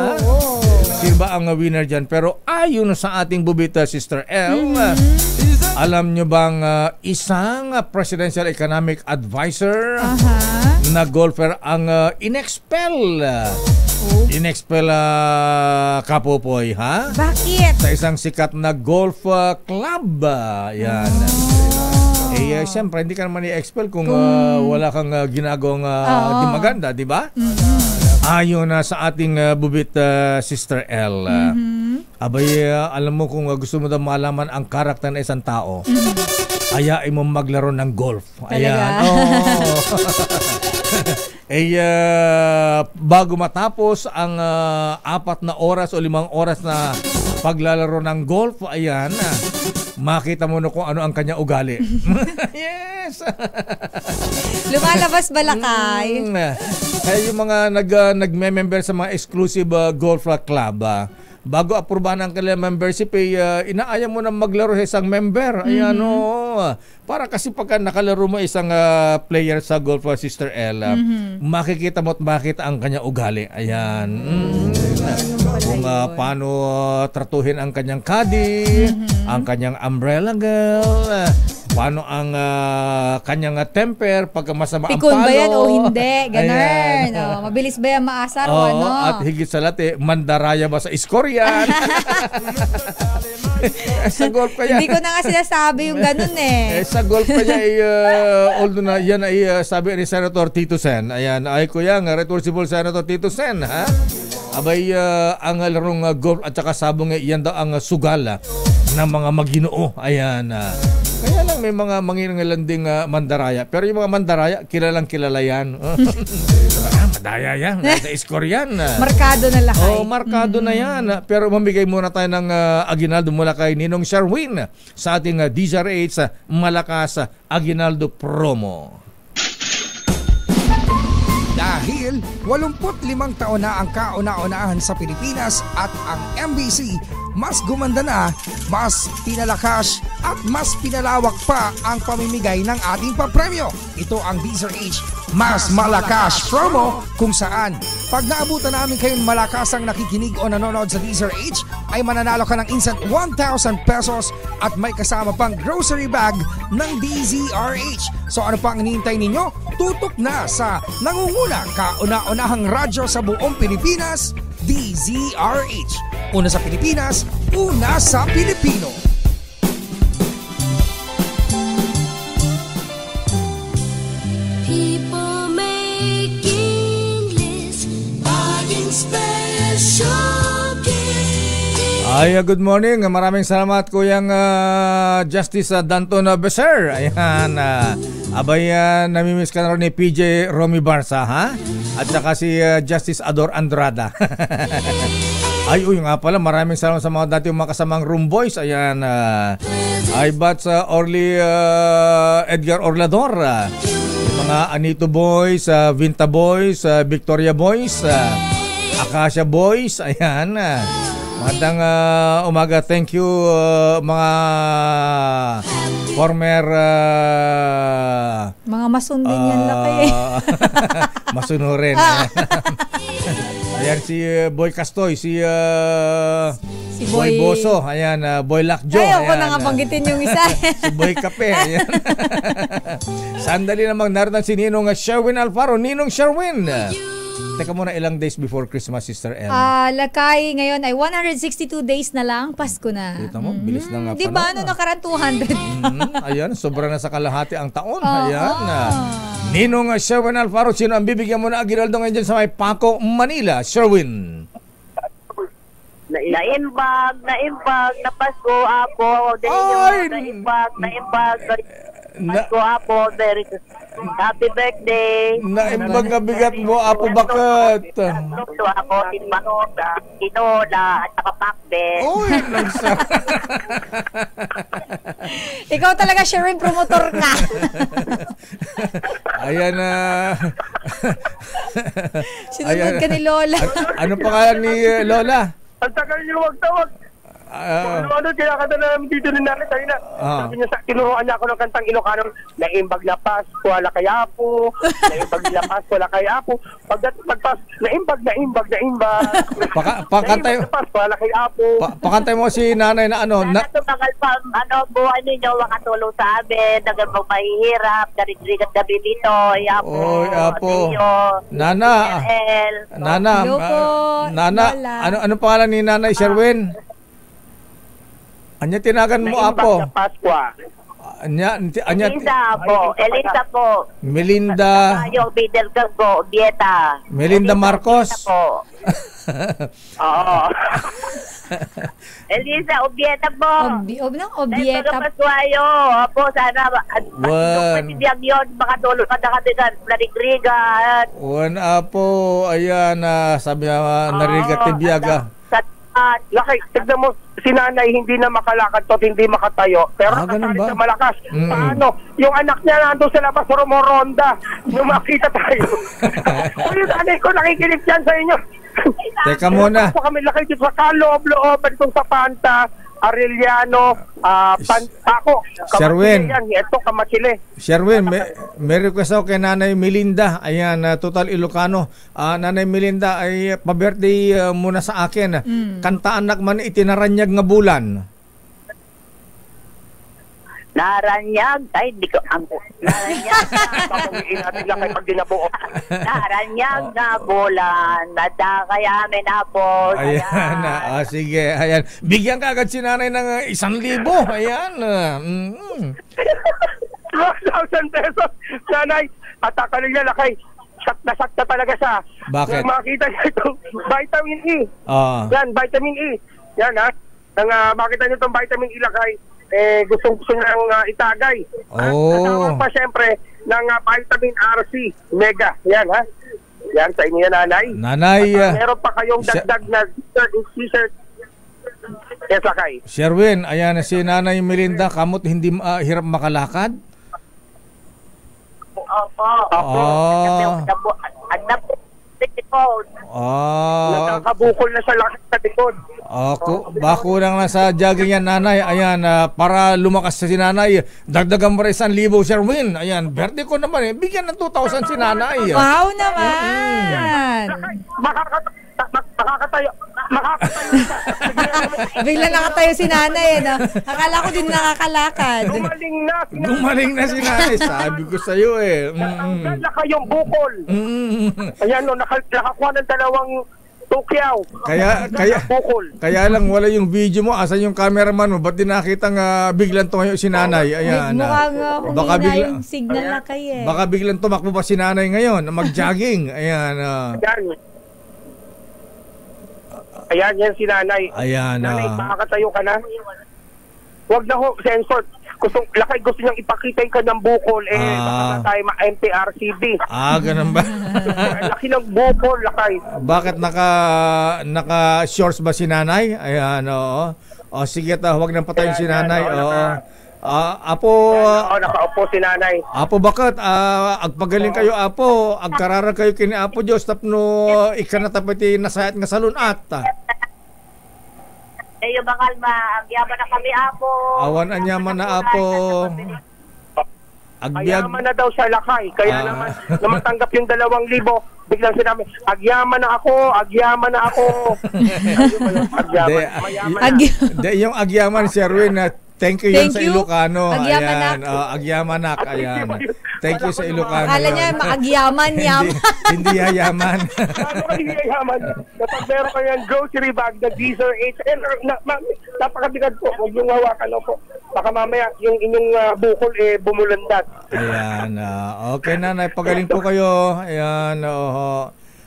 Sino ba ang winner dyan? Pero ayon sa ating bubit, Sister L, alam nyo bang isang Presidential Economic Advisor na golfer ang inexpel? Inexpel Kapopoy, ha? Bakit? Sa isang sikat na golf club. Yan. Siyempre, hindi ka naman i-expel kung wala kang ginagawang di maganda, di ba? Ayon sa ating bubit, Sister L. Abay, alam mo kung gusto mo daw malaman ang karakter ng isang tao, ayain mo maglaro ng golf. Ayan. Bago matapos ang 4 na oras o 5 oras na paglalaro ng golf, ayan, makita mo na kung ano ang kanya ugali. Yes! Lumalabas balakay. Yung mga nagme-member sa mga exclusive golf club, bago aprubahan ang kanilang membership, inaaya mo na maglaro sa isang member. Ayan, para kasi pagka nakalaro mo isang player sa golf, Sister L, makikita mo at makita ang kanya ugali. Ayan. Kung paano tratuhin ang kanyang caddy, ang kanyang umbrella girl, paano ang kanyang temper pag masama ang palo. Pikon ba yan o hindi? Ganun. Mabilis ba yan maasar o ano? At higit sa lahat, mandaraya ba sa score yan? Sa golf kaya. Hindi ko na nga sinasabi yung ganun sa golf kaya, although na yan ay sabi ni Senator Tito Sen. Ayan, ay kuya, reversible Senator Tito Sen, ha? Abay, ang larong golf at saka sabong, yan daw ang sugal ng mga maginoo. Ayan. Kaya lang may mga mangingalanding mandaraya. Pero yung mga mandaraya, kilalang kilala yan. Madaya yan. Score yan. Markado na lakay. Markado na yan. Pero mamigay muna tayo ng aguinaldo mula kay Ninong Sherwin sa ating DZRH Malakas Aguinaldo Promo. Dahil 85 taon na ang kauna-unahan sa Pilipinas at ang MBC mas gumanda na, mas pinalakas at mas pinalawak pa ang pamimigay ng ating papremyo. Ito ang DZRH Mas Malakas Promo, kung saan pag naabutan namin kayong malakas ang nakikinig o nanonood sa DZRH ay mananalo ka ng instant 1,000 pesos at may kasama pang grocery bag ng DZRH. So ano pang hinihintay ninyo? Tutok na sa nangunguna kauna-unahang radyo sa buong Pilipinas, DZRH. Una sa Pilipinas, una sa Pilipino. People making lists, buying special Ay, good morning. Maraming salamat Kuyang Justice Danton Beser. Ayan, abay namimiss ka na rin ni PJ Romy Barsa, ha? At saka si Justice Ador Andrada. Ay, nga pala, maraming salamat sa mga dating mga kasamang room boys. Ayan, ay bats Orly Edgar Orlador, mga Anito Boys, Vinta Boys, Victoria Boys, Acacia Boys. Ayan, magandang umaga. Thank you mga former mga masundin yan lang kayo. Masunurin. Ayan si Boy Castoy, si Boy Boso, ayan, Boy Lakjo. Ayaw ko na nga banggitin yung isa. Si Boy Kape, ayan. Sandali namang naroon si Ninong Sherwin Alfaro. Ninong Sherwin, teka muna, ilang days before Christmas, Sister El? Lakay ngayon ay 162 days na lang, Pasko na. Kita mo, bilis na nga Di ba, nakaraan 200? Ayan, sobra na sa kalahati ang taon. Ayan. Ninong Sherwin Alfaro, sino ang bibigyan mo na Aguinaldo ngayon dyan sa may Paco, Manila? Sherwin. Naimbag, na Pasko ako. Naimbag, Pasko ako. Happy birthday. Naimbag na bigat mo, Apo, bakit? Ito ako, Tinmanoda, Tinola, at saka Pakbe. Uy, Ikaw talaga, Sherwin, promotor ka. Ayan na. Sinunod ka ni Lola. Ano pangalan ni Lola? Ang tagal niyo wag-tawag. Ano, kinakanta na namin dito ni nanay tayo na. Sabi niya, tinuruan niya ako ng kantang Ilocano, naimbag na Pasko, wala kay Apo, naimbag na Pasko, wala kay Apo. Pagpas, naimbag. Pakantay na Pasko, wala kay Apo. Pakantay mo si nanay na ano. Sana tumagal pa, buhay ninyo, makatulong sa amin, nagabang mahihirap, darigrigat gabi dito, Apo. Oy, Apo. Nana. Nana, ano pangalan ni Nanay Sherwin? Anya tinagan mo, Apo? Elisa po. Melinda. Melinda Marcos. Oo. Elisa Obieta po. Obieta. Paswayo. Apo, sana patibiyag yun, makatulog ka na kami sa Larigrigan. Apo, ayan, sabi na narigat tibiyaga. Laki, tignan mo, si nanay hindi na makalakad to, hindi makatayo. Pero ganun ba? Na malakas. Paano? Yung anak niya nandun sa labas, rumoronda. Nung makita tayo. O yung nanay ko, nakikinig yan sa inyo. Teka muna. Kami laki dito sa kaloob-loob, itong sa Panta, Arellano, Paco. Sherwin. Ito, Kamachile. Sherwin, may request ako kay Nanay Melinda. Ayan, Total Ilocano. Nanay Melinda, ay pa-birthday muna sa akin. Kanta anak man itinaranyag nga bulan. Naranyag, ay di ko naranyag natin lang kayo pag dinabuo. Naranyag na bulan, nada kaya amin po. Ayan, sige, ayan. Bigyan ka agad si nanay ng 1,000. Ayan. 1,000 pesos. Nanay, atakal niya lakay. Nasakta talaga siya. Bakit? Makita niya itong vitamin E. Yan, vitamin E. Yan ha. Makita niyo itong vitamin E lakay. Gusto niyang itagay. Kasama pa siyempre ng vitamin RC Mega. Yan ha. Yan sa inyo yan, nanay. Meron pa kayong dagdag na t-shirt. Yes, lakay. Sherwin, ayan si Nanay Melinda, kamot hindi hirap makalakad? Opo. Nakabukol na sa lakad sa likod. Bako lang na sa jogging yan, nanay. Ayan, para lumakas sa si nanay, dagdagan mo rin 1,000, Sherwin. Ayan, birthday ko naman bigyan ng 2,000 si nanay. Wow naman. Makakatayo. Bigla nakatayo si nanay. Akala ko din nakakalakad. Gumaling na si nanay. Sabi ko sa'yo Naka kayong bukol. Ayan nakakuha ng 2 tukyaw. Kaya lang wala yung video mo. Asan yung cameraman mo? Ba't di nakitang biglang tumayo si nanay? Ayan. Mukhang humina yung signal na kayo Baka biglang tumakbo pa si nanay ngayon. Mag-jogging. Ayan. Ayan, yan si nanay. Ayan. Nanay, makakatayo ka na? Huwag na ho, sensor. Gusto niyang ipakita yung kanyang bukol. Baka tayo ma-MTRCB. Ganun ba? Laki ng bukol, lakay. Bakit naka-shorts ba si nanay? Ayan, oo. O sige, huwag nang patayin si nanay. Oo. Apo, nakaupo si nanay. Apo, bakit? Agpagaling kayo, Apo. Agkarara kayo kini Apo Diyos. Tapno, ikanatapiti nasayat nga salunat. Yung bakal agyaman na kami, Apo. Awan anyaman na, Apo. Agyaman na daw sa lakay. Kaya naman, namatanggap yung 2,000, biglang sinabi, agyaman na ako. Yung agyaman, si Erwin, thank you yun sa Ilocano. Agyamanak. Agyamanak. Ayan. Thank you sa Ilocano. Akala niya, maagyaman, Hindi yayaman. Ano kayo yayaman? Kapag meron kayang grocery bag na Diesel HL, napakabigat po. Huwag yung hawakan po. Baka mamaya yung inyong bukol bumulandat. Ayan. Okay na, pagaling po kayo. Ayan.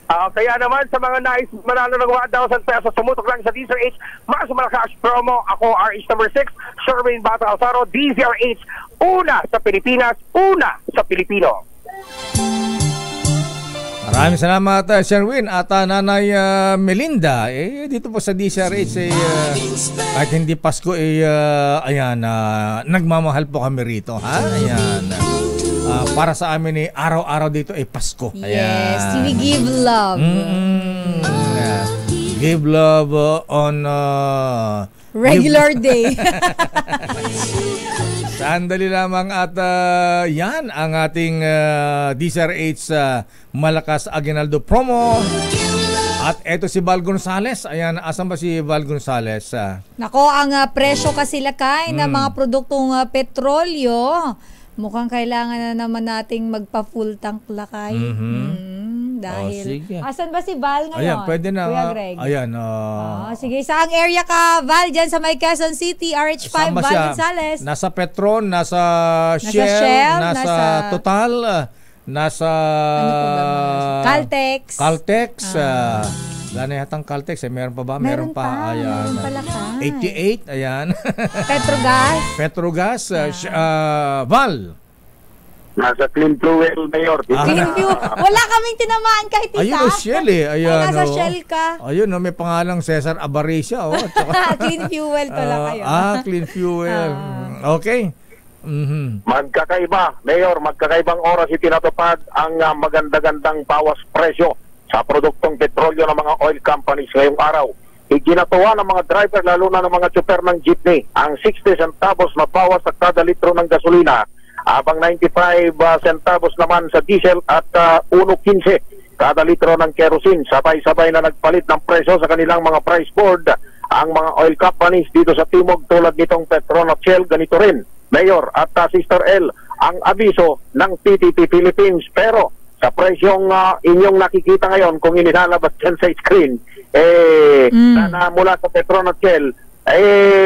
Kaya naman sa mga nais manalo ng 1,000 pesos, sumutok lang sa DZRH mas malakas promo. Ako, RH number 6, Sherwin Bata Alfaro, DZRH, una sa Pilipinas, una sa Pilipino. Maraming salamat, Sherwin at Nanay Melinda. Dito po sa DZRH, kahit hindi Pasko, ayan, nagmamahal po kami rito. Ha? Ayan. Para sa amin araw-araw dito ay Pasko. Ayan. Yes, we give love. Give love on regular day. Sandali lamang at yan ang ating DZRH Malakas Aguinaldo promo. At eto si Val Gonzales. Ayan, asan ba si Val Gonzales? Nako, ang presyo kasi lakay ng mga produktong petrolyo. Mukhang kailangan na naman nating magpa-full tank lakay. Dahil, asan ba si Val ngayon? Ayan, pwede na. Kuya Greg. Ayan. Sige, saang area ka, Val? Dyan sa may Quezon City, RH5, Val Gonzales. Nasa Petron, nasa Shell, nasa Total, nasa Caltex. Gana yatang Caltex, meron pa ba? Meron pa. Ayan. Meron pala ka. 88, ayan. Petrogas. Val. Nasa Clean Fuel, Mayor. Clean Fuel. Wala kaming tinamaan kahit isa. Ayun, Shell Ayan, nasa Shell ka. Ayun, may pangalang Cesar Abaricia. Clean Fuel pala kayo. Clean Fuel. Okay. Magkakaiba, Mayor, magkakaibang oras itinatupad ang maganda-gandang bawas presyo sa produktong petrolyo ng mga oil companies ngayong araw. Iginatuwa ng mga driver, lalo na ng mga tsuper ng jeepney, ang 60 centavos na bawas sa kada litro ng gasolina, habang 95 centavos naman sa diesel at 1.15 kada litro ng kerosene. Sabay-sabay na nagpalit ng presyo sa kanilang mga price board ang mga oil companies dito sa Timog tulad nitong Petron at Shell. Ganito rin, Mayor at Sister L, ang abiso ng PTT Philippines. Pero sa presyong inyong nakikita ngayon, kung inilalabas dyan sa screen, na mula sa Petron at Shell,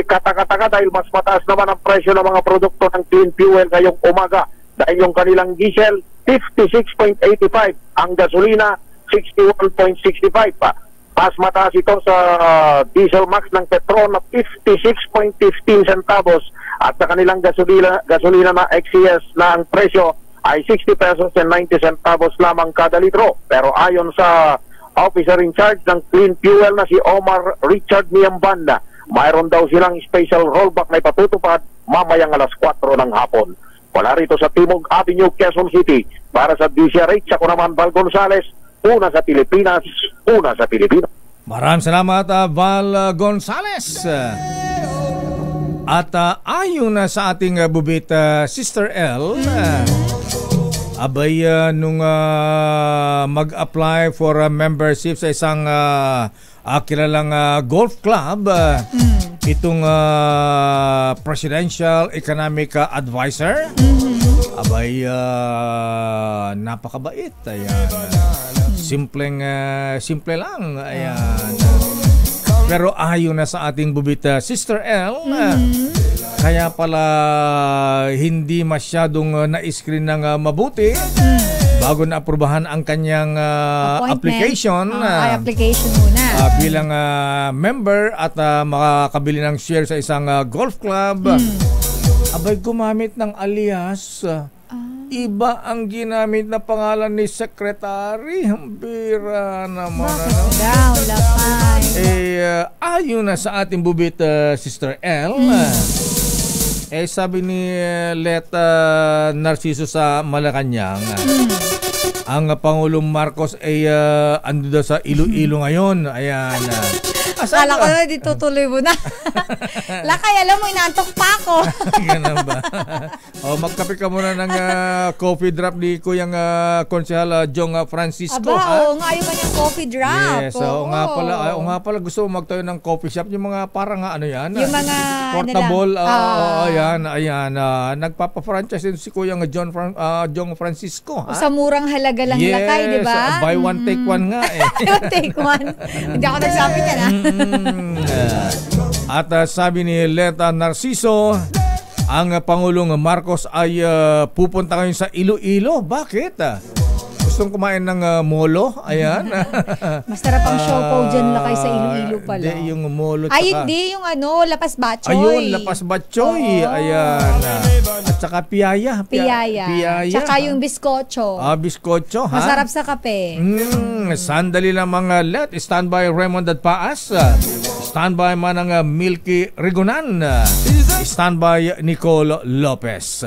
katakataka dahil mas mataas naman ang presyo ng mga produkto ng clean fuel ngayong umaga. Dahil yung kanilang diesel, 56.85. Ang gasolina, 61.65 pa. Mas mataas ito sa diesel max ng Petron na 56.15 centavos. At sa kanilang gasolina na XCS na ang presyo ay 60 pesos and 90 centavos lamang kada litro. Pero ayon sa officer in charge ng clean fuel na si Omar Richard Miambanda, mayroon daw silang special rollback na ipatutupad mamayang alas 4 ng hapon. Wala rito sa Timog Avenue, Quezon City. Para sa DZRH, ako naman Val Gonzales, una sa Pilipinas, una sa Pilipinas. Maraming salamat, Val Gonzales. At ayon sa ating bubit, Sister L, abay nung mag-apply for membership sa isang kilalang golf club, itong Presidential Economic Advisor, abay napakabait. Ayan. Simple lang. Ayan. Pero ayon na sa ating bubit, Sister L, kaya pala hindi masyadong na-screen ng mabuti bago na aprubahan ang kanyang application. Application muna. Bilang member at makakabili ng share sa isang golf club. Abay, gumamit ng alias. Iba ang ginamit na pangalan ni Secretary. Bira naman. Ayon na sa ating bubit, Sister L. Sabi ni Leta Narciso sa Malacanang, ang Pangulong Marcos ay ando daw sa Iloilo ngayon. Ayan. Akala ko na dito tuloy mo na. Lakay, alam mo, inaantok pa ako. Ganun ba? Magkape ka muna ng coffee drop ni Kuyang Konsehal Jong Francisco. Oo nga, yung kanyang coffee drop. Yes, oo nga pala, gusto mo magtayo ng coffee shop. Yung mga parang ano yan? Yung mga portable. Ayan. Nagpapa-franchise din si Kuyang Jong Francisco. Sa murang halaga lang, Lakay, di ba? Buy one, take one nga eh. Buy one, take one. Hindi ako nagsabi niya na. At sabi ni Leta Narciso, ang Pangulong Marcos ay pupunta ngayon sa Iloilo. Bakit? Gustong kumain ng molo? Ayan. Masarap ang siopaw dyan, Lakay, sa Iloilo pala. Hindi, yung molo. Hindi, yung Lapas Batchoy. Ayun, Lapas Batchoy. Ayan. At saka piyaya. Tsaka yung biskotso. Biskotso, ha? Masarap sa kape. Sandali lang mga let. Standby Raymond at Paas. Standby man ang Milky Rigonan. Standby Nicole Lopez.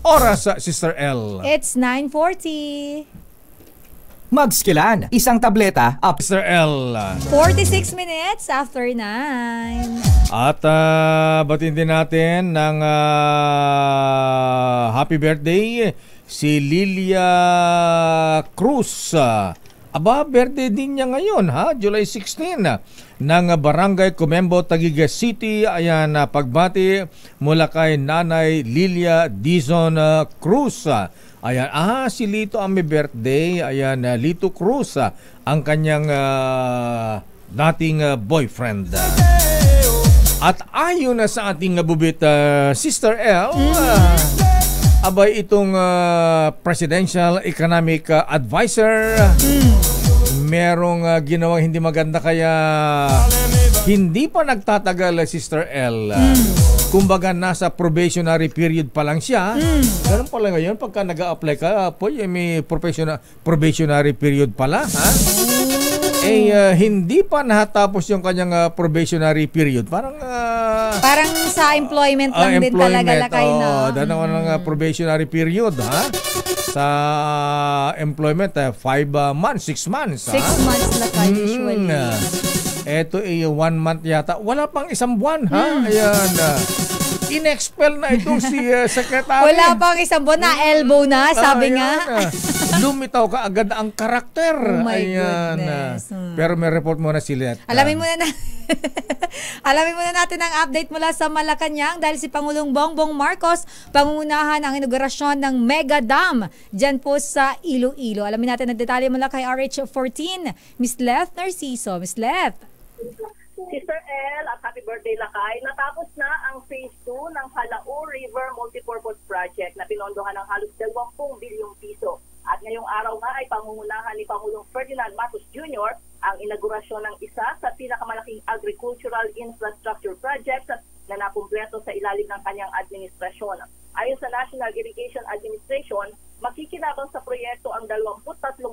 Oras, Sister L. It's 9:40. Magskilan, isang tableta up. Sister L. 46 minutes after 9. At batin din natin ng happy birthday si Lilia Cruz. Birthday din niya ngayon, July 16, ng Barangay Comembo, Taguig City. Ayan, pagbati mula kay Nanay Lilia Dizon Cruz. Ayan, si Lito ang may birthday. Ayan, Lito Cruz, ang kanyang dating boyfriend. At ayon na sa ating bubit, Sister L, itong Presidential Economic Advisor, merong ginawang hindi maganda, kaya hindi pa nagtatagal, Sister L. Kumbaga, nasa probationary period pa lang siya. Ganun pala ngayon, pagka nag-a-apply ka, may probationary period pala. Hindi pa natatapos yung kanyang probationary period. Parang sa employment lang din talaga, Lakay, no? Danaw ng probationary period, sa employment, 5 months, 6 months. 6 months, Lakay, usually. Ito 1 month yata. Wala pang isang buwan, Ayan. In-expel na itong si Secretary. Wala pang isang buwan na, elbow na, sabi nga. Lumitaw ka agad ang karakter. Oh my goodness. Pero may report muna si Let. Alamin muna natin ang update mula sa Malacanang dahil si Pangulong Bongbong Marcos pangungunahan ang inaugurasyon ng Mega Dam dyan po sa Iloilo. Alamin natin ang detalye mula kay RH14, Miss Leth Narciso. Miss Leth. Sister L, at happy birthday, Lakay. Natapos na ang phase 2 ng Halao River Multipurpose Project na pinondohan ng halos 20 bilyong piso. At ngayong araw nga ay pangungunahan ni Pangulong Ferdinand Marcos Jr. ang inaugurasyon ng isa sa pinakamalaking agricultural infrastructure project na nakumpleto sa ilalim ng kanyang administrasyon. Ayon sa National Irrigation Administration, makikinabang sa proyekto ang 23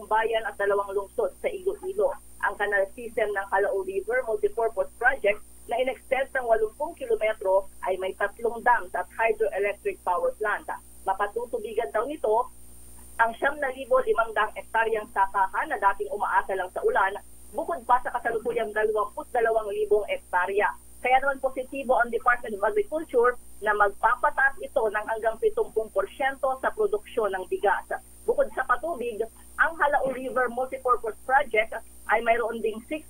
bayan at 2 lungsod sa Iloilo. Ang canal system ng Halao River Multipurpose Project na in-extend ng 80 kilometro ay may 3 dams at hydroelectric power plant. Mapatutubigan daw nito ang 7,500 hektaryang sakahan na dating umaasa lang sa ulan, bukod pa sa kasalukuyang 22,000 hektarya. Kaya naman positibo ang Department of Agriculture na magpapataas ito ng hanggang 70% sa produksyon ng bigas. Bukod sa patubig, ang Halao River Multipurpose Project ay mayroon ding 6.6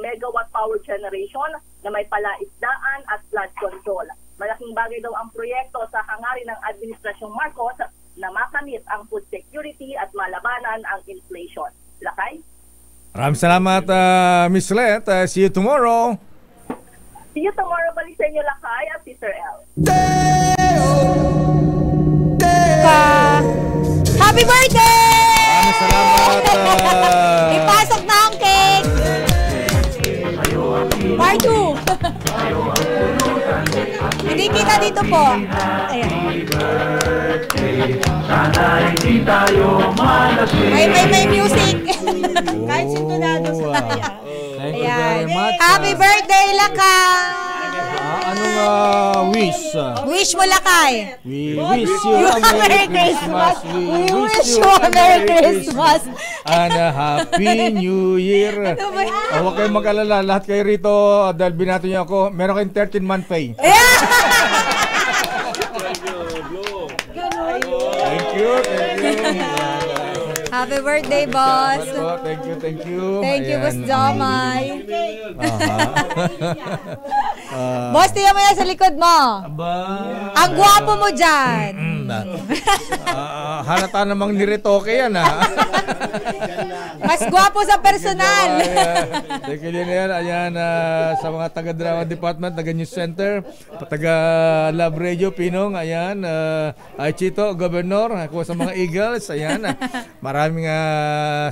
megawatt power generation na may palaisdaan at flood control. Malaking bagay daw ang proyekto sa hangarin ng Administrasyong Marcos na makamit ang food security at malabanan ang inflation. Lakay? Maraming salamat, Miss Let. See you tomorrow. See you tomorrow. Balik sa inyo, Lakay at Sister L. Happy birthday! Ipasok na ang cake. Part 2. Hindi kita dito po. Ayan. May music. Kahit sintonado sa kaya. Thank you very much. Happy birthday, Lakay! Anong wish? Wish mo, Lakay. We wish you a Merry Christmas. We wish you a Merry Christmas. And a Happy New Year. Huwag kayong mag-alala. Lahat kayo rito, dahil binato niyo ako, meron kayong 13-month pay. Thank you. Happy birthday, boss. Thank you. Thank you, Boss Jomay. Boss, tiyan mo yan sa likod mo. Ang gwapo mo dyan. Halata namang niretoke yan, ha? Mas gwapo sa personal. Thank you din yan. Ayan, sa mga taga-drama department, taga-news center, taga-lab radio, Pinong, ayan, ay Chito, Governor, ako sa mga Eagles, ayan, maraming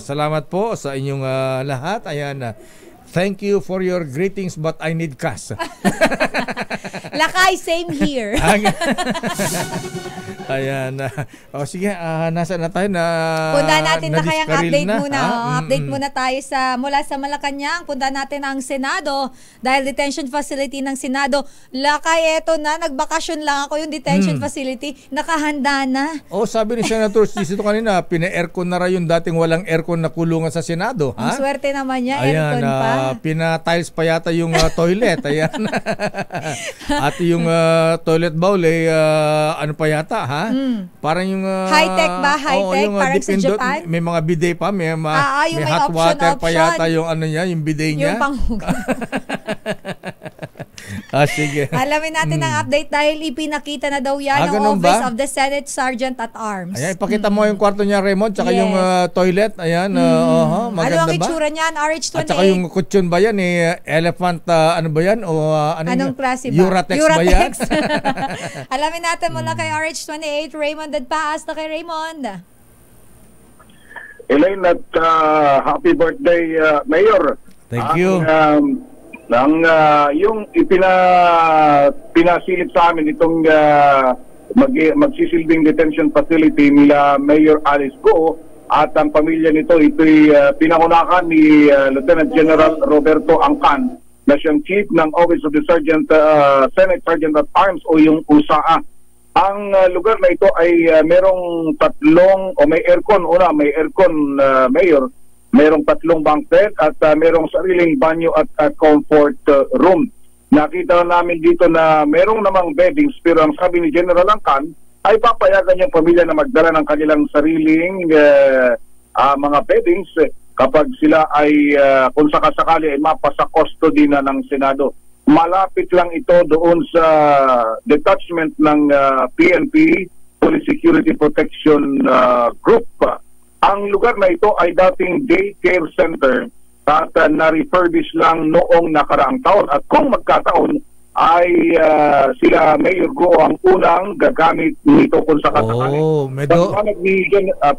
salamat po sa inyong lahat. Ayan, thank you for your greetings but I need cash. Lakay, same here. Ayan. Sige, nasaan na tayo na punta natin na kayang update muna. Update muna tayo mula sa Malacanang. Punta natin ang Senado dahil detention facility ng Senado. Lakay, eto na. Nagbakasyon lang ako yung detention facility. Nakahanda na. Sabi ni Senator Sisito kanina, pina-aircon na rin yung dating walang aircon na kulungan sa Senado. Ang swerte naman niya, aircon pa. Pina-tiles pa yata yung toilet. Ayan. At yung toilet bowl, ano pa yata, ha? Parang yung high-tech ba? High-tech? Parang sa Japan? May mga bidet pa. May hot water pa yata yung ano niya, yung bidet niya. Yung panghugas. Sige. Alamin natin ang update dahil ipinakita na daw yan ng Office of the Senate Sergeant at Arms. Ayan, ipakita mo yung kwarto niya, Raymond, tsaka yung toilet. Ayan, maganda ano ang itsura niyan? RH28. At tsaka yung kutsyon ba yan? Elephant, ano ba yan? O anong klase ba? Uratex ba yan? Alamin natin mula kay RH28, Raymond Dadpaas. Na kay Raymond. Elaine, at happy birthday, Mayor. Thank you. Yung pinasilip sa amin itong magsisilbing detention facility nila Mayor Alice Go at ang pamilya nito, ito'y pinangunakan ni Lieutenant General Roberto Angkan na siyang chief ng Office of the Senate Sergeant at Arms o yung USAA. Ang lugar na ito ay merong may aircon. May aircon, Mayor. Merong 3 bunk bed at merong sariling banyo at comfort room. Nakita namin dito na merong namang beddings, pero ang sabi ni General Angkan ay papayagan yung pamilya na magdala ng kanilang sariling mga beddings kapag sila ay kung sakasakali ay mapasa custody na ng Senado. Malapit lang ito doon sa detachment ng PNP, Police Security Protection Group. Ang lugar na ito ay dating daycare center at na-refurbish lang noong nakaraang taon. At kung magkataon ay sila Mayor Go ang unang gagamit nito kung sakasakali.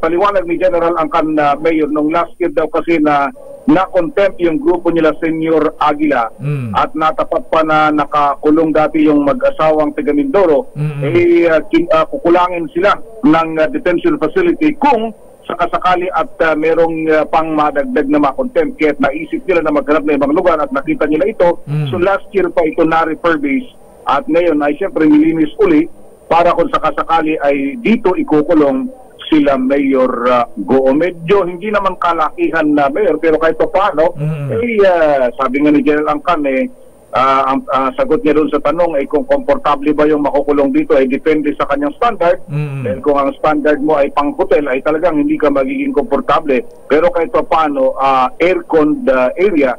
Paliwanag ni General Angkan na Mayor nung last year daw kasi na-contempt yung grupo nila Senyor Aguila at natapat pa na nakakulong dati yung mag-asawang taga Mindoro, kukulangin sila ng detention facility kung sakasakali at merong pang madagdag na makontempt. Kaya naisip nila na maghanap na ibang lugar at nakita nila ito. So last year pa ito na-refurbish at ngayon ay siyempre nilinis uli para kung sakasakali ay dito ikukulong sila Mayor Go. Medyo hindi naman kalakihan na Mayor pero kahit paano, sabi nga ni General Angkan ang sagot niya doon sa tanong ay kung komportable ba yung makukulong dito ay depende sa kanyang standard. Dahil kung ang standard mo ay pang hotel ay talagang hindi ka magiging komportable. Pero kahit pa paano, air-conned area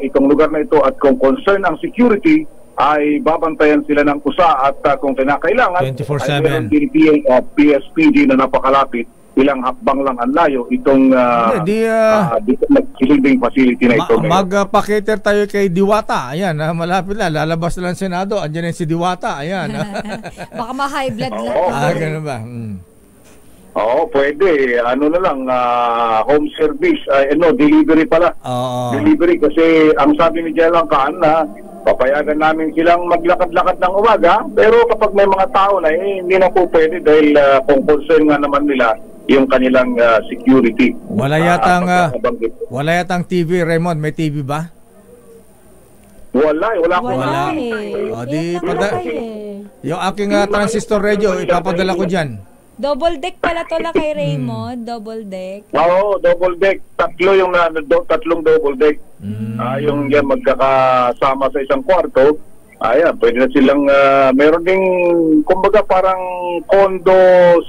itong lugar na ito at kung concern ang security ay babantayan sila ng kusa at kung kinakailangan 24/7 ay meron din PSPG na napakalapit. Ilang hakbang lang ang layo itong nagsisilbing facility na ito. Magpa-cater tayo kay Diwata. Ayan, malapit na. Lalabas na lang Senado. Andiyan si Diwata. Ayan. Baka ma-high blood lang. Ganun ba? Oo, pwede. Ano na lang, home service, delivery pala. Delivery kasi ang sabi ni General Kaan na papayagan namin silang maglakad-lakad ng umaga, pero kapag may mga tao na hindi na po pwede dahil kung concern nga naman nila yung kanilang security. Wala yatang TV, Raymond. May TV ba? Wala yung aking transistor radio, ipapadala ko dyan. Double deck pala to la kay Raymond. Double deck. Oo, double deck. Tatlong double deck. Yung yan magkakasama sa isang kwarto. Ayan, pwede na silang meron ding kumbaga parang condo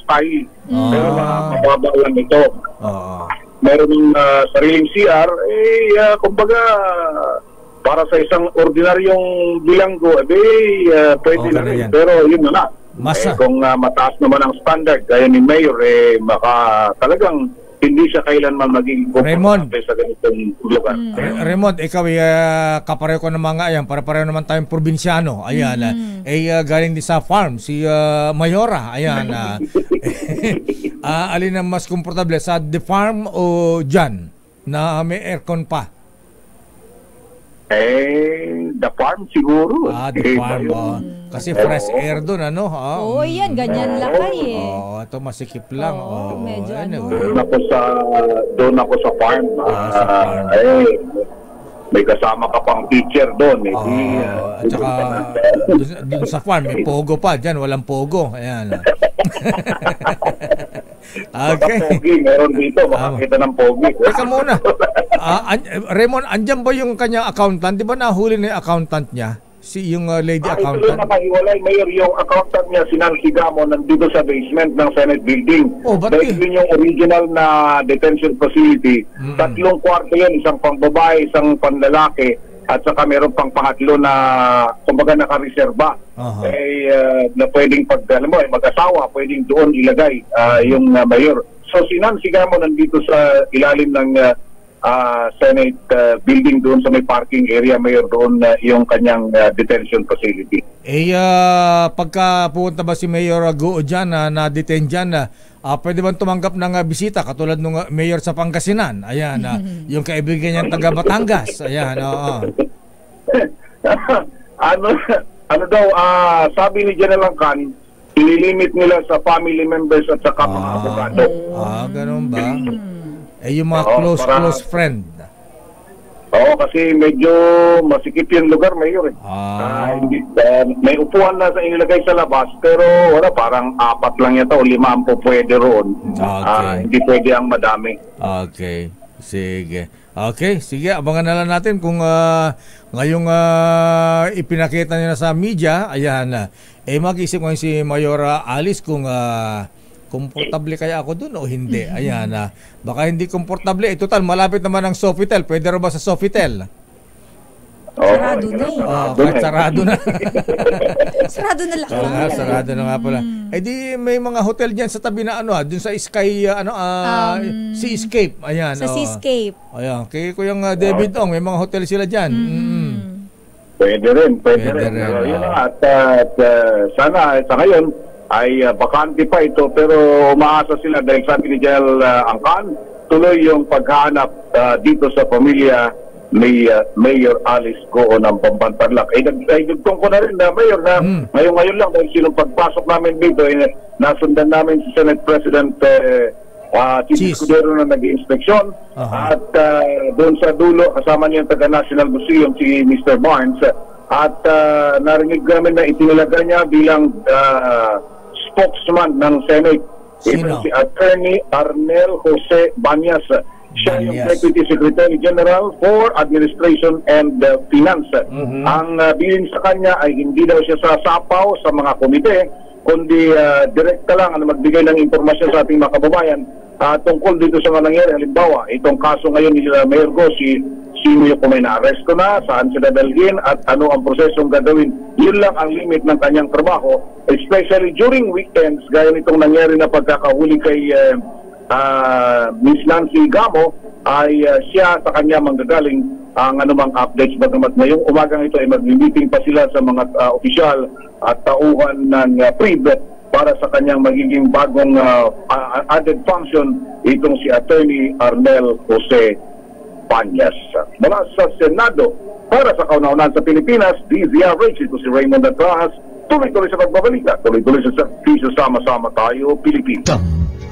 style. Pero mababa lang ito. Meron ding sariling CR. Kumbaga para sa isang ordinaryong bilanggo, pwede na rin. Pero yun na. Kung mataas naman ang standard, gaya ni Mayor, baka talagang hindi siya kailanman maging komportable sa ganitong lugar. Raymond, ikaw kapareho ko ng mga ayan, para-pareho naman tayong probinsyano. Ayan, galing din sa farm, si Mayora. Ayan, alin ang mas komportable, sa the farm o dyan, na may aircon pa? The farm siguro. The farm. Kasi fresh air doon, ano? Yan, ganyan lakay ito masikip lang. Medyo Doon ako sa farm. May kasama ka pang teacher doon. At saka doon sa farm, may pogo pa. Diyan, walang pogo. Ayan. Okay. Pogi, meron dito. Makakita ng pogi. Teka muna. Raymond, andyan ba yung kanyang accountant? Di ba nahuli na yung accountant niya? Yung lady accountant? Ito nakahiwalay, Mayor, yung accountant niya, si Nancy Gamo, nandito sa basement ng Senate Building. Dahil yun yung original na detention facility. 3 kwarto yun, isang pangbabae, isang panlalaki, at saka meron pang pangatlo na kumbaga nakareserba. Na pwedeng mag-asawa, pwedeng doon ilagay yung Mayor. So si Nancy Gamo nandito sa ilalim ng Senate building doon sa may parking area, Mayor, doon yung kanyang detention facility. Pagka pupunta ba si Mayor Guo dyan, na-detain dyan, pwede bang tumanggap ng bisita katulad ng Mayor sa Pangasinan? Ayan, yung kaibigan niyang taga Batangas. Ayan, ano daw, sabi ni General Khan, ililimit nila sa family members at saka mga abogado. Ganun ba? Yung mga close friend. Kasi medyo masikip yung lugar, Mayor. May upuan na sa inilagay sa labas, pero parang 4 lang yata o 5 ang pwede roon. Hindi pwede ang madami. Okay, sige. Abangan na lang natin kung ngayong ipinakita niya sa media, ayan, mag-isip ngayon si Mayora Alice kung komportable kaya ako dun o hindi. Ayan, baka hindi komportable. Total, malapit naman ang Sofitel. Pwede rin ba sa Sofitel? Sarado na sarado na. Sarado na lang. Sarado na nga pala. Di may mga hotel dyan sa tabi na dun sa Sky, Seascape. Ayan. Sa Seascape. Ayan. Kay Kuyang David Ong, may mga hotel sila dyan. Pwede rin. At sana sa ngayon, ay bakante pa ito, pero umaasa sila dahil sabi ni General Angkan, tuloy yung paghahanap dito sa pamilya ni Mayor Alice Guo ng Pambantarlac. Dagdag ko na rin na Mayor na ngayon lang dahil sinong pagpasok namin dito, nasundan namin si Senate President Chief Escudero na nag-inspeksyon at doon sa dulo kasama niya yung taga-National Museum si Mr. Barnes at narinig namin na itinalaga niya bilang spokesman ng Senate. Ito si Attorney Arnel Jose Banyas. Siya yung Deputy Secretary General for Administration and Finance. Ang bilin sa kanya ay hindi daw siya sasapaw sa mga komite, kundi direkta lang magbigay ng impormasyon sa ating mga kababayan tungkol dito sa mga nangyari. Halimbawa, itong kaso ngayon ni Mayor Guo, sino yung may na-arresto na, saan sila dalhin, at ano ang prosesong gagawin. Yun lang ang limit ng kanyang trabaho, especially during weekends, gaya nitong nangyari na pagkakahuli kay Ms. Nancy Gamo, ay siya sa kanya manggagaling ang anumang updates. Bagamat ngayong umagang ito ay mag-meeting pa sila sa mga opisyal at tauhan ng PRIB para sa kanyang magiging bagong added function itong si Attorney Arnel Jose Panyas. Mula sa Senado, para sa kauna-unahan sa Pilipinas, DZRH, ito si Raymond Atrajas, tuloy-tuloy sa pagbabalita, tuloy-tuloy sa sama-sama tayo, Pilipinas.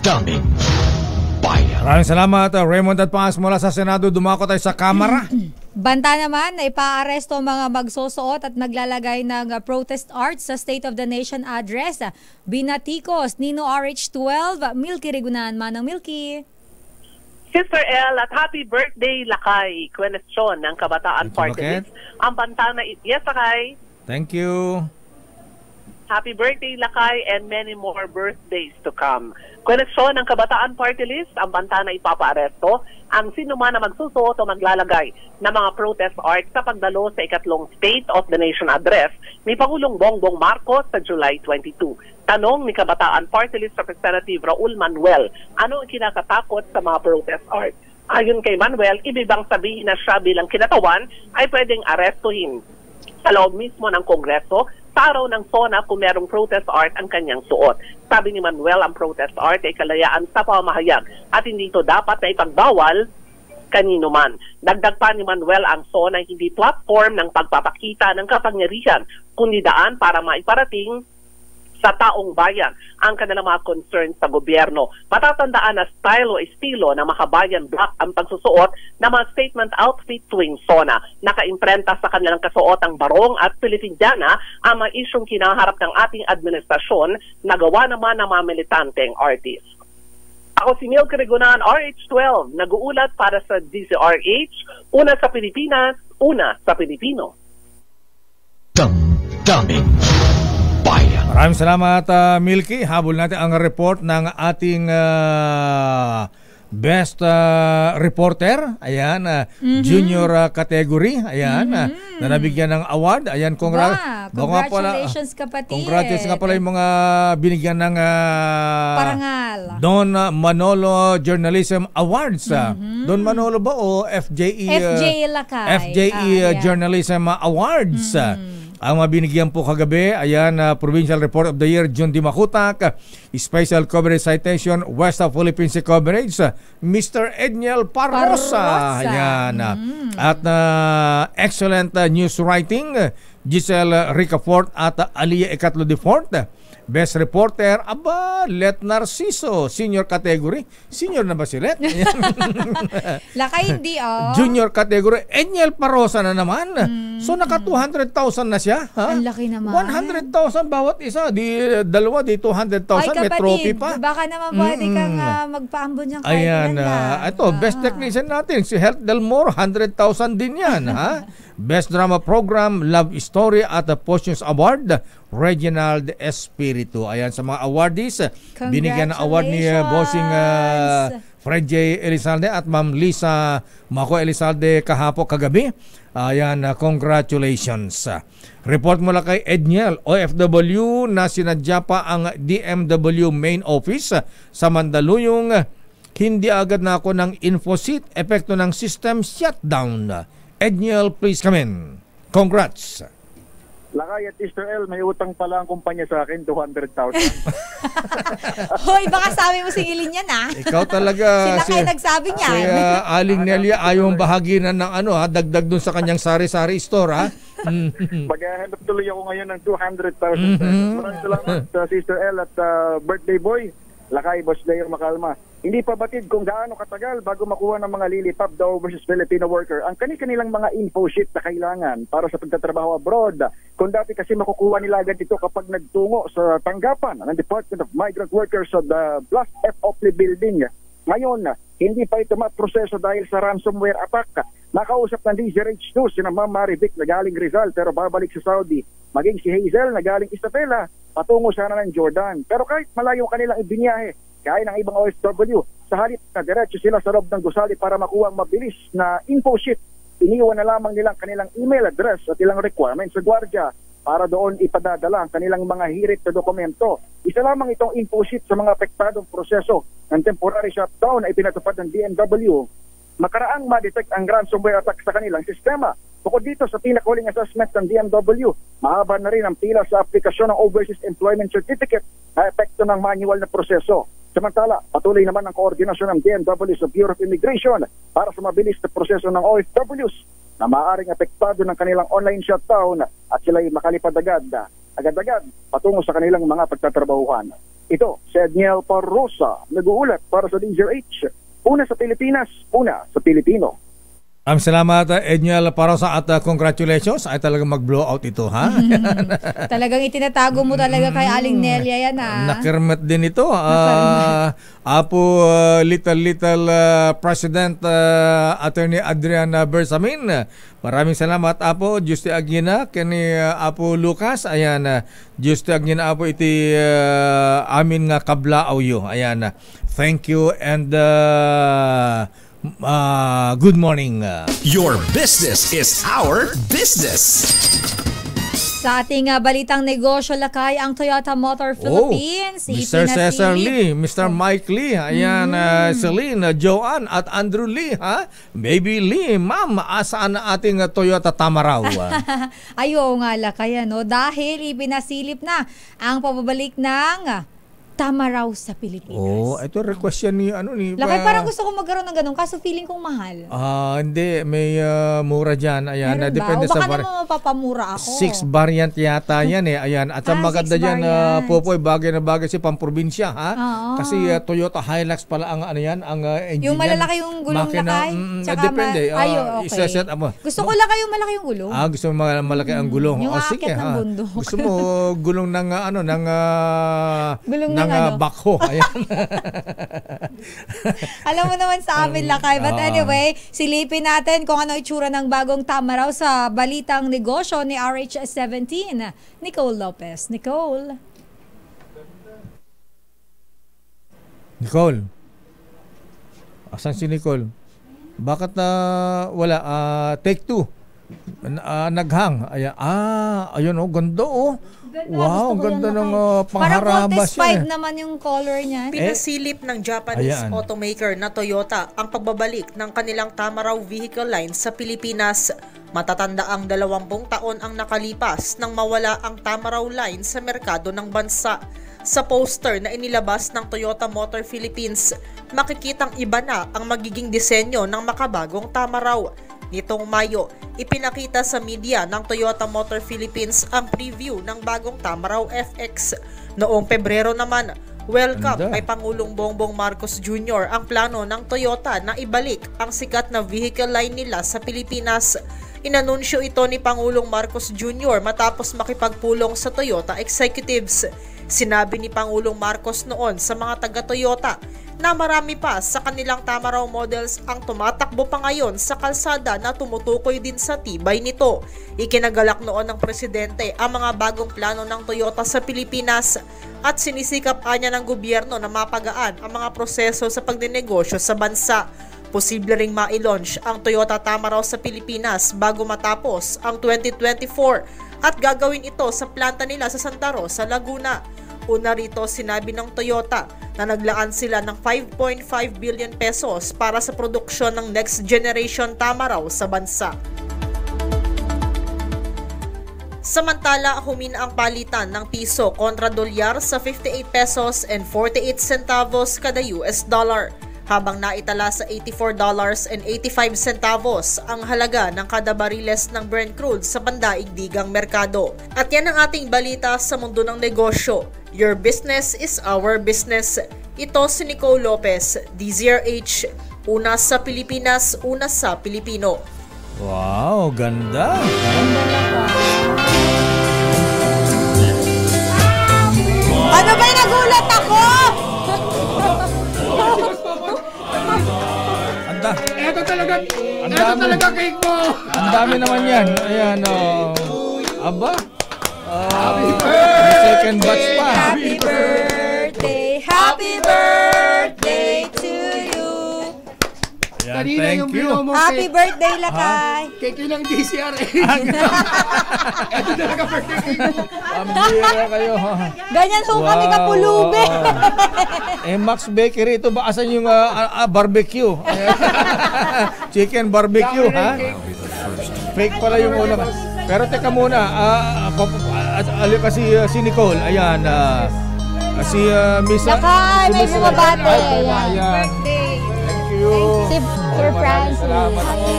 Daming bayan. Maraming salamat, Raymond Atrajas mula sa Senado. Dumako tayo sa Kamara. Banta naman na ipaaresto mga magsusuot at naglalagay ng protest art sa State of the Nation address. Binatikos, Nino RH12, Milky Rigunan, Manang Milky. Sister El, at happy birthday Lakay, kwenestyon ng Kabataan Party List. Ang banta na yes, Lakay. Thank you. Happy birthday Lakay and many more birthdays to come. Kwenestyon ng Kabataan Party List, ang banta na ipapaaresto ang sino man na magsusuot o maglalagay ng mga protest art sa pagdalo sa ikatlong State of the Nation address ni Pangulong Bongbong Marcos sa July 22. Tanong ni Kabataan Party List Representative Raul Manuel, ano ang kinakatakot sa mga protest art? Ayon kay Manuel, ibibang sabihin na siya bilang kinatawan ay pwedeng arestuhin sa loob mismo ng Kongreso sa araw ng SONA kung merong protest art ang kanyang suot. Sabi ni Manuel, ang protest art ay kalayaan sa pamahayag at hindi ito dapat na ipagbawal kanino man. Dagdag pa ni Manuel, ang SONA ay hindi platform ng pagpapakita ng kapangyarihan, kundi daan para maiparating sa taong bayan ang kanilang mga concerns sa gobyerno. Matatandaan na style o estilo ng makabayan black ang pagsusuot ng mga statement outfit tuwing SONA. Nakaimprenta sa kanilang kasuotang barong at Pilipindiana ang mga isyong kinaharap ng ating administrasyon na gawa naman ng mga militanteng artist. Ako si Milky Rigunan, RH12, nag-uulat para sa DZRH, una sa Pilipinas, una sa Pilipino. Daming bayan. Maraming salamat, Milky. Habol natin ang report ng ating best reporter. Ayan, junior category. Ayan, na nabigyan ng award. Ayan, congratulations kapatid. Congratulations nga pala yung mga binigyan ng parangal. Don Manolo Journalism Awards. Don Manolo ba o FJE? FJE Lakay. FJE Journalism Awards. Ang mabinigyan po kagabi, ayan, Provincial Report of the Year, June Di Makutak, Special Coverage Citation, West of Philippine Sea Coverage, Mr. Edniel Parrosa. Ayan. At excellent news writing, Giselle Ricafort at Alia Ecatlo de Fort. Best Reporter, Let Narciso, senior category. Senior na ba si Let? Lakay hindi, Junior category, Edniel Parrosa na naman. So naka 200,000 na siya. Ha? Ang laki naman. 100,000 bawat isa. Dalawa, 200,000. May trophy pa. Baka naman pwede kang magpaambon niyang kahit ayan, ito, best technician natin, si Health Delmore, 100,000 din yan. Ha? Best Drama Program, Love Story at the Posthumus Award, Reginald Espiritu. Ayan, sa mga awardees, binigyan ng award ni Bossing Fred J. Elizalde at Ma'am Lisa Mako Elizalde kagabi. Ayan, congratulations. Report mula kay Edniel, OFW na sinadya pa ang DMW main office sa Mandaluyong. Hindi agad na ako ng infoseat, epekto ng system shutdown. Edniel, please come in. Congrats. Lakay at Mr. L, may utang pala ang kumpanya sa akin, 200,000. Hoy, baka sabi mo singilin yan, Ikaw talaga. Sila kayo nagsabi niyan. Si Aling Nelia ayaw bahaginan ng dagdag dun sa kanyang sari-sari store, ha? Maghahanap tuloy ako ngayon ng 200,000. Maraming salamat sa Sister L at birthday boy. Lakay, Boss Dayor Makalma. Hindi pa batid kung gaano katagal bago makuha ng mga lilipap daw versus Filipino worker ang kanilang mga info sheet na kailangan para sa pagtatrabaho abroad. Kung dati kasi makukuha nila agad ito kapag nagtungo sa tanggapan ng Department of Migrant Workers sa the Plus F. Oakley Building. Ngayon, hindi pa ito maproseso dahil sa ransomware attack. Nakausap ng DZRH2 si Ma'am Marivic na galing Rizal pero babalik sa Saudi. Maging si Hazel na galing Isabela, patungo sana ng Jordan. Pero kahit malayo kanilang ibinyahe, kaya ng ibang OFW, sa halip na diretso sila sa loob ng gusali para makuha ang mabilis na info sheet, iniwan na lamang nilang kanilang email address at ilang requirements sa gwardiya para doon ipadadala ang kanilang mga hirit na dokumento. Isa lamang itong info sheet sa mga apektadong proseso ng temporary shutdown ay pinatupad ng DMW makaraang ma-detect ang ransomware attack sa kanilang sistema. Bukod dito sa pinakahuling assessment ng DMW, mahaba na rin ang pila sa aplikasyon ng Overseas Employment Certificate na epekto ng manual na proseso. Samantala, patuloy naman ang koordinasyon ng DMW sa Bureau of Immigration para sa mabilis na proseso ng OFWs na maaaring apektado ng kanilang online shutdown at sila'y makalipad agad-agad patungo sa kanilang mga pagtatrabahuhan. Ito, si Edniel Parrosa, nag-uulat para sa DZRH. Una sa Pilipinas, una sa Pilipino. Salamat, Edniel Parrosa, at congratulations. Ay talagang mag-blowout ito, ha? Talagang itinatago mo talaga kay Aling Nelia yan, ha? Nakirmet din ito. Apo little President Attorney Adrian Bersamin. Maraming salamat, Apo. Justi Agina, kani Apo Lucas. Ayan, Justi Agina, Apo, iti amin nga kablaaw yo. Ayan, thank you and good morning. Your business is our business. Sa ating balitang negosyo, Lakay, ang Toyota Motor Philippines. Mr. Cesar Lee, Mr. Mike Lee, ayan, Celine, Joanne, at Andrew Lee, ha? Baby Lee, ma'am, asaan na ating Toyota Tamaraw? Ayaw nga, Lakay, ano? Dahil ipinasilip na ang pababalik ng Tamaraw sa Pilipinas. Ito request yan ni Lakay, parang gusto ko magkaroon ng ganun, kaso feeling kong mahal. Hindi, may mura dyan. Ayan, Meron depende ba? O sa baka naman mapapamura ako. 6 variant yata yan eh. Ayan, at ang maganda dyan, Popoy, bagay na bagay si pamprobinsya, ha? Kasi Toyota Hilux pala ang yan, ang engine. Yung malalaki yung gulong, Lakay? Depende. Okay. Isa-set mo. Gusto ko, Lakay, yung malaki yung gulong. Gusto mo malaki ang gulong. Yung sige, ng bundok. Gusto mo gulong ng gulong ng bakho. Ayan. Alam mo naman sa amin, Lakay. But anyway, silipin natin kung ano itsura ng bagong Tamaraw sa balitang negosyo ni RH17. Nicole Lopez. Nicole. Asan si Nicole? Bakit wala? Take 2. Naghang. Ayan. Ayun, ganda wow, ganda ng pangharaba siya. Parang Contest 5 naman yung color niya. Pinasilip ng Japanese automaker na Toyota ang pagbabalik ng kanilang Tamaraw vehicle line sa Pilipinas. Matatanda ang 20 taon ang nakalipas nang mawala ang Tamaraw line sa merkado ng bansa. Sa poster na inilabas ng Toyota Motor Philippines, makikitang iba na ang magiging disenyo ng makabagong Tamaraw. Nitong Mayo, ipinakita sa media ng Toyota Motor Philippines ang preview ng bagong Tamaraw FX. Noong Pebrero naman, welcome kay Pangulong Bongbong Marcos Jr. ang plano ng Toyota na ibalik ang sikat na vehicle line nila sa Pilipinas. Inanunsyo ito ni Pangulong Marcos Jr. matapos makipagpulong sa Toyota executives. Sinabi ni Pangulong Marcos noon sa mga taga-Toyota na marami pa sa kanilang Tamaraw models ang tumatakbo pa ngayon sa kalsada na tumutukoy din sa tibay nito. Ikinagalak noon ng presidente ang mga bagong plano ng Toyota sa Pilipinas at sinisikap niya ng gobyerno na mapagaan ang mga proseso sa pagdinegosyo sa bansa. Posible ring ma-launch ang Toyota Tamaraw sa Pilipinas bago matapos ang 2024 at gagawin ito sa planta nila sa Santa Rosa, Laguna. Una rito, sinabi ng Toyota na naglaan sila ng 5.5 billion pesos para sa produksyon ng next generation Tamaraw sa bansa. Samantala, humina ang palitan ng piso kontra dolyar sa 58 pesos and 48 centavos kada US dollar, habang naitala sa $84.85 ang halaga ng kada bariles ng Brent crude sa pandaigdigang merkado. At yan ang ating balita sa mundo ng negosyo. Your business is our business. Ito si Nicole Lopez, DZRH. Una sa Pilipinas, una sa Pilipino. Wow, ganda. Ano ba, nagulat ako? Ito talaga cake mo. Ang dami naman yan. Ayan, aba. Happy birthday. Second batch pa. Happy birthday to you. Yan. kanina thank yung you. binomo Happy birthday, Lakay. Kay Kinang DCR. Ito talaga birthday cake. Pambira kayo. Ganyan ho kami kapulubi. Max Bakery, ito ba asan yung barbecue? Chicken barbecue, ha? Fake pala yung una. Pero teka muna, kasi si Nicole, ayan, si Miss Lakay, may bumabate. Ayan. Thank you. Si Sir Francis. Salamat po.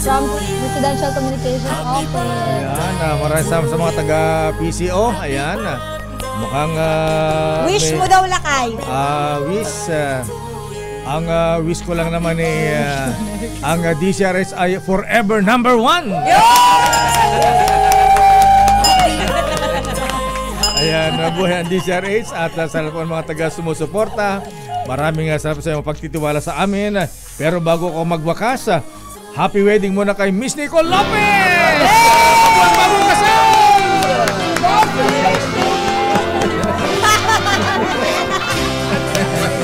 From Presidential Communications Office. Ayan, maraming salamat sa mga taga-PCO. Ayan, mukhang... wish mo daw, Lakay. Wish. Ang wish ko lang naman ang DCRS ay forever number 1. Ayan, buhay ang DCRH at sa lahat ng mga taga-sumusuporta. Maraming salamat sa iyong pagtitiwala sa amin. Pero bago ko magwakas, happy wedding muna kay Miss Nicole Lopez! Bagong kasal!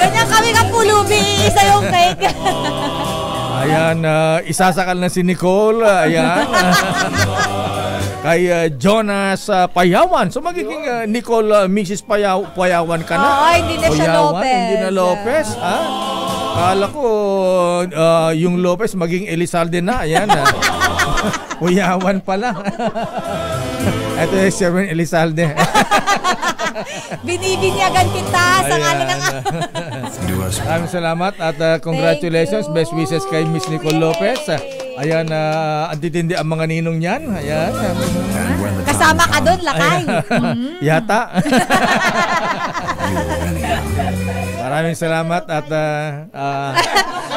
Ganyan kami kapulubi, isa yung cake. Ayan, isasakal na si Nicole. Ayan. Kay Jonas Payawan. So magiging Nicole, Mrs. Payawan ka na. Oo, hindi na siya Lopez. Hindi na Lopez, ha? Kala ko yung Lopez maging Elizalde na. Ayan. Payawan pala. Ito yung Sherwin Elizalde. Binibinyagan kita sa ngalan ng... Maraming salamat at congratulations. Best wishes kay Miss Nicole Lopez. Ayan, antitindi ang mga ninong niyan. Ayan. Kasama ka doon, Lakay. Yata. Maraming salamat at...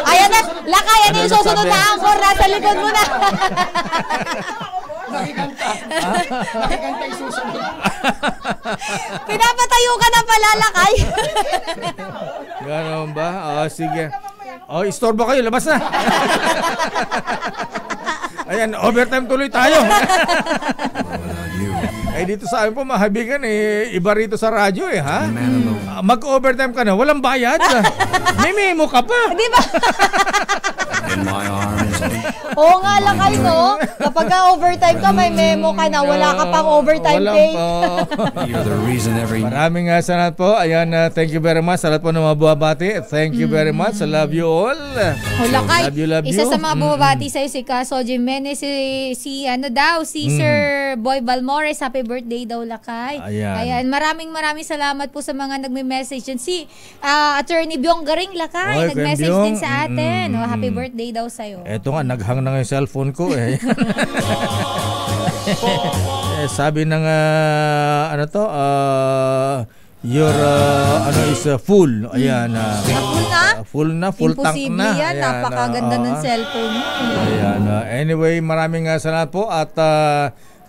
ayan na, Lakay, ano yung susunod na angkor? Nasa likod mo na. Nakikanta yung susunod. Pinapatayo ka na pala, Lakay. Ganon ba? Sige. Istorbo kayo, labas na. Ayan, overtime tuloy tayo. Dito sa amin po, mahabigan iba rito sa radyo ha? Mag-overtime ka na, walang bayad. May memo ka pa. Di ba? Oo nga, Lakay, no? Kapag overtime ka, may memo ka na, wala ka pang overtime pay. Maraming salamat po. Ayan, thank you very much. Salamat po na mga buwabati. Thank you very much. I love you all. Lakay, love you. isa sa mga bumabati sa'yo si Caso Jimenez, si Sir Boy Balmores. Happy birthday daw, Lakay. Ayan, maraming salamat po sa mga nagme-message dyan. Si Attorney Byong Garing, Lakay, nag-message din sa atin. Happy birthday daw sa'yo. Eto nga, naghang na yung cellphone ko sabi ng your is full. Ayan. Full na, full tank na. Imposible yan, napakaganda ng cellphone mo. Ayan. Anyway, maraming salamat po at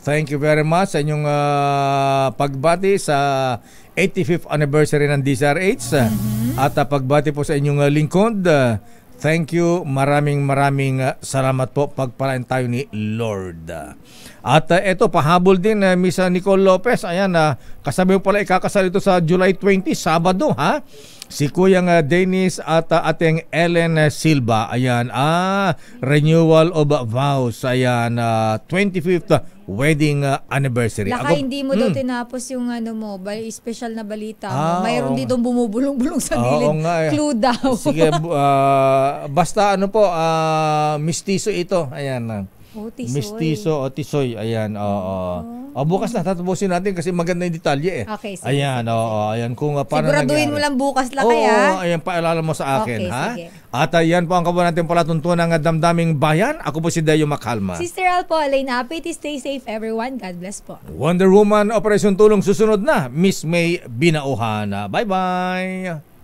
thank you very much sa inyong pagbati sa 85th anniversary ng DCRH at pagbati po sa inyong lingkod. Thank you. Maraming salamat po. Pagpalain tayo ni Lord. At eto, pahabol din Miss Nicole Lopez. Ayan, kasabi mo pala ikakasal ito sa July 20, Sabado, ha? Si Kuyang Dennis at ating Ellen Silva. Ayan, renewal of vows. Ayan, 25th wedding anniversary. Lakay, hindi mo daw tinapos yung special na balita mo. Mayroon ditong bumubulong-bulong sa gilid. Clue daw. Sige, basta mistiso ito. Ayan. Tisoy. Mistiso o tisoy. Ayan, bukas na tatapusin natin kasi maganda yung detalye Okay, sige. Ayan, ayan kung paano siguraduhin mo lang bukas, Lakay, ayan, paalala mo sa akin, okay, ha? Sige. At ayan po ang kabuuan natin palatuntunan ng damdaming bayan. Ako po si Deo Macalma. Sister Al po, Elaine Apit, stay safe everyone. God bless po. Wonder Woman Operation Tulong susunod na. Miss May Binauhan. Bye-bye.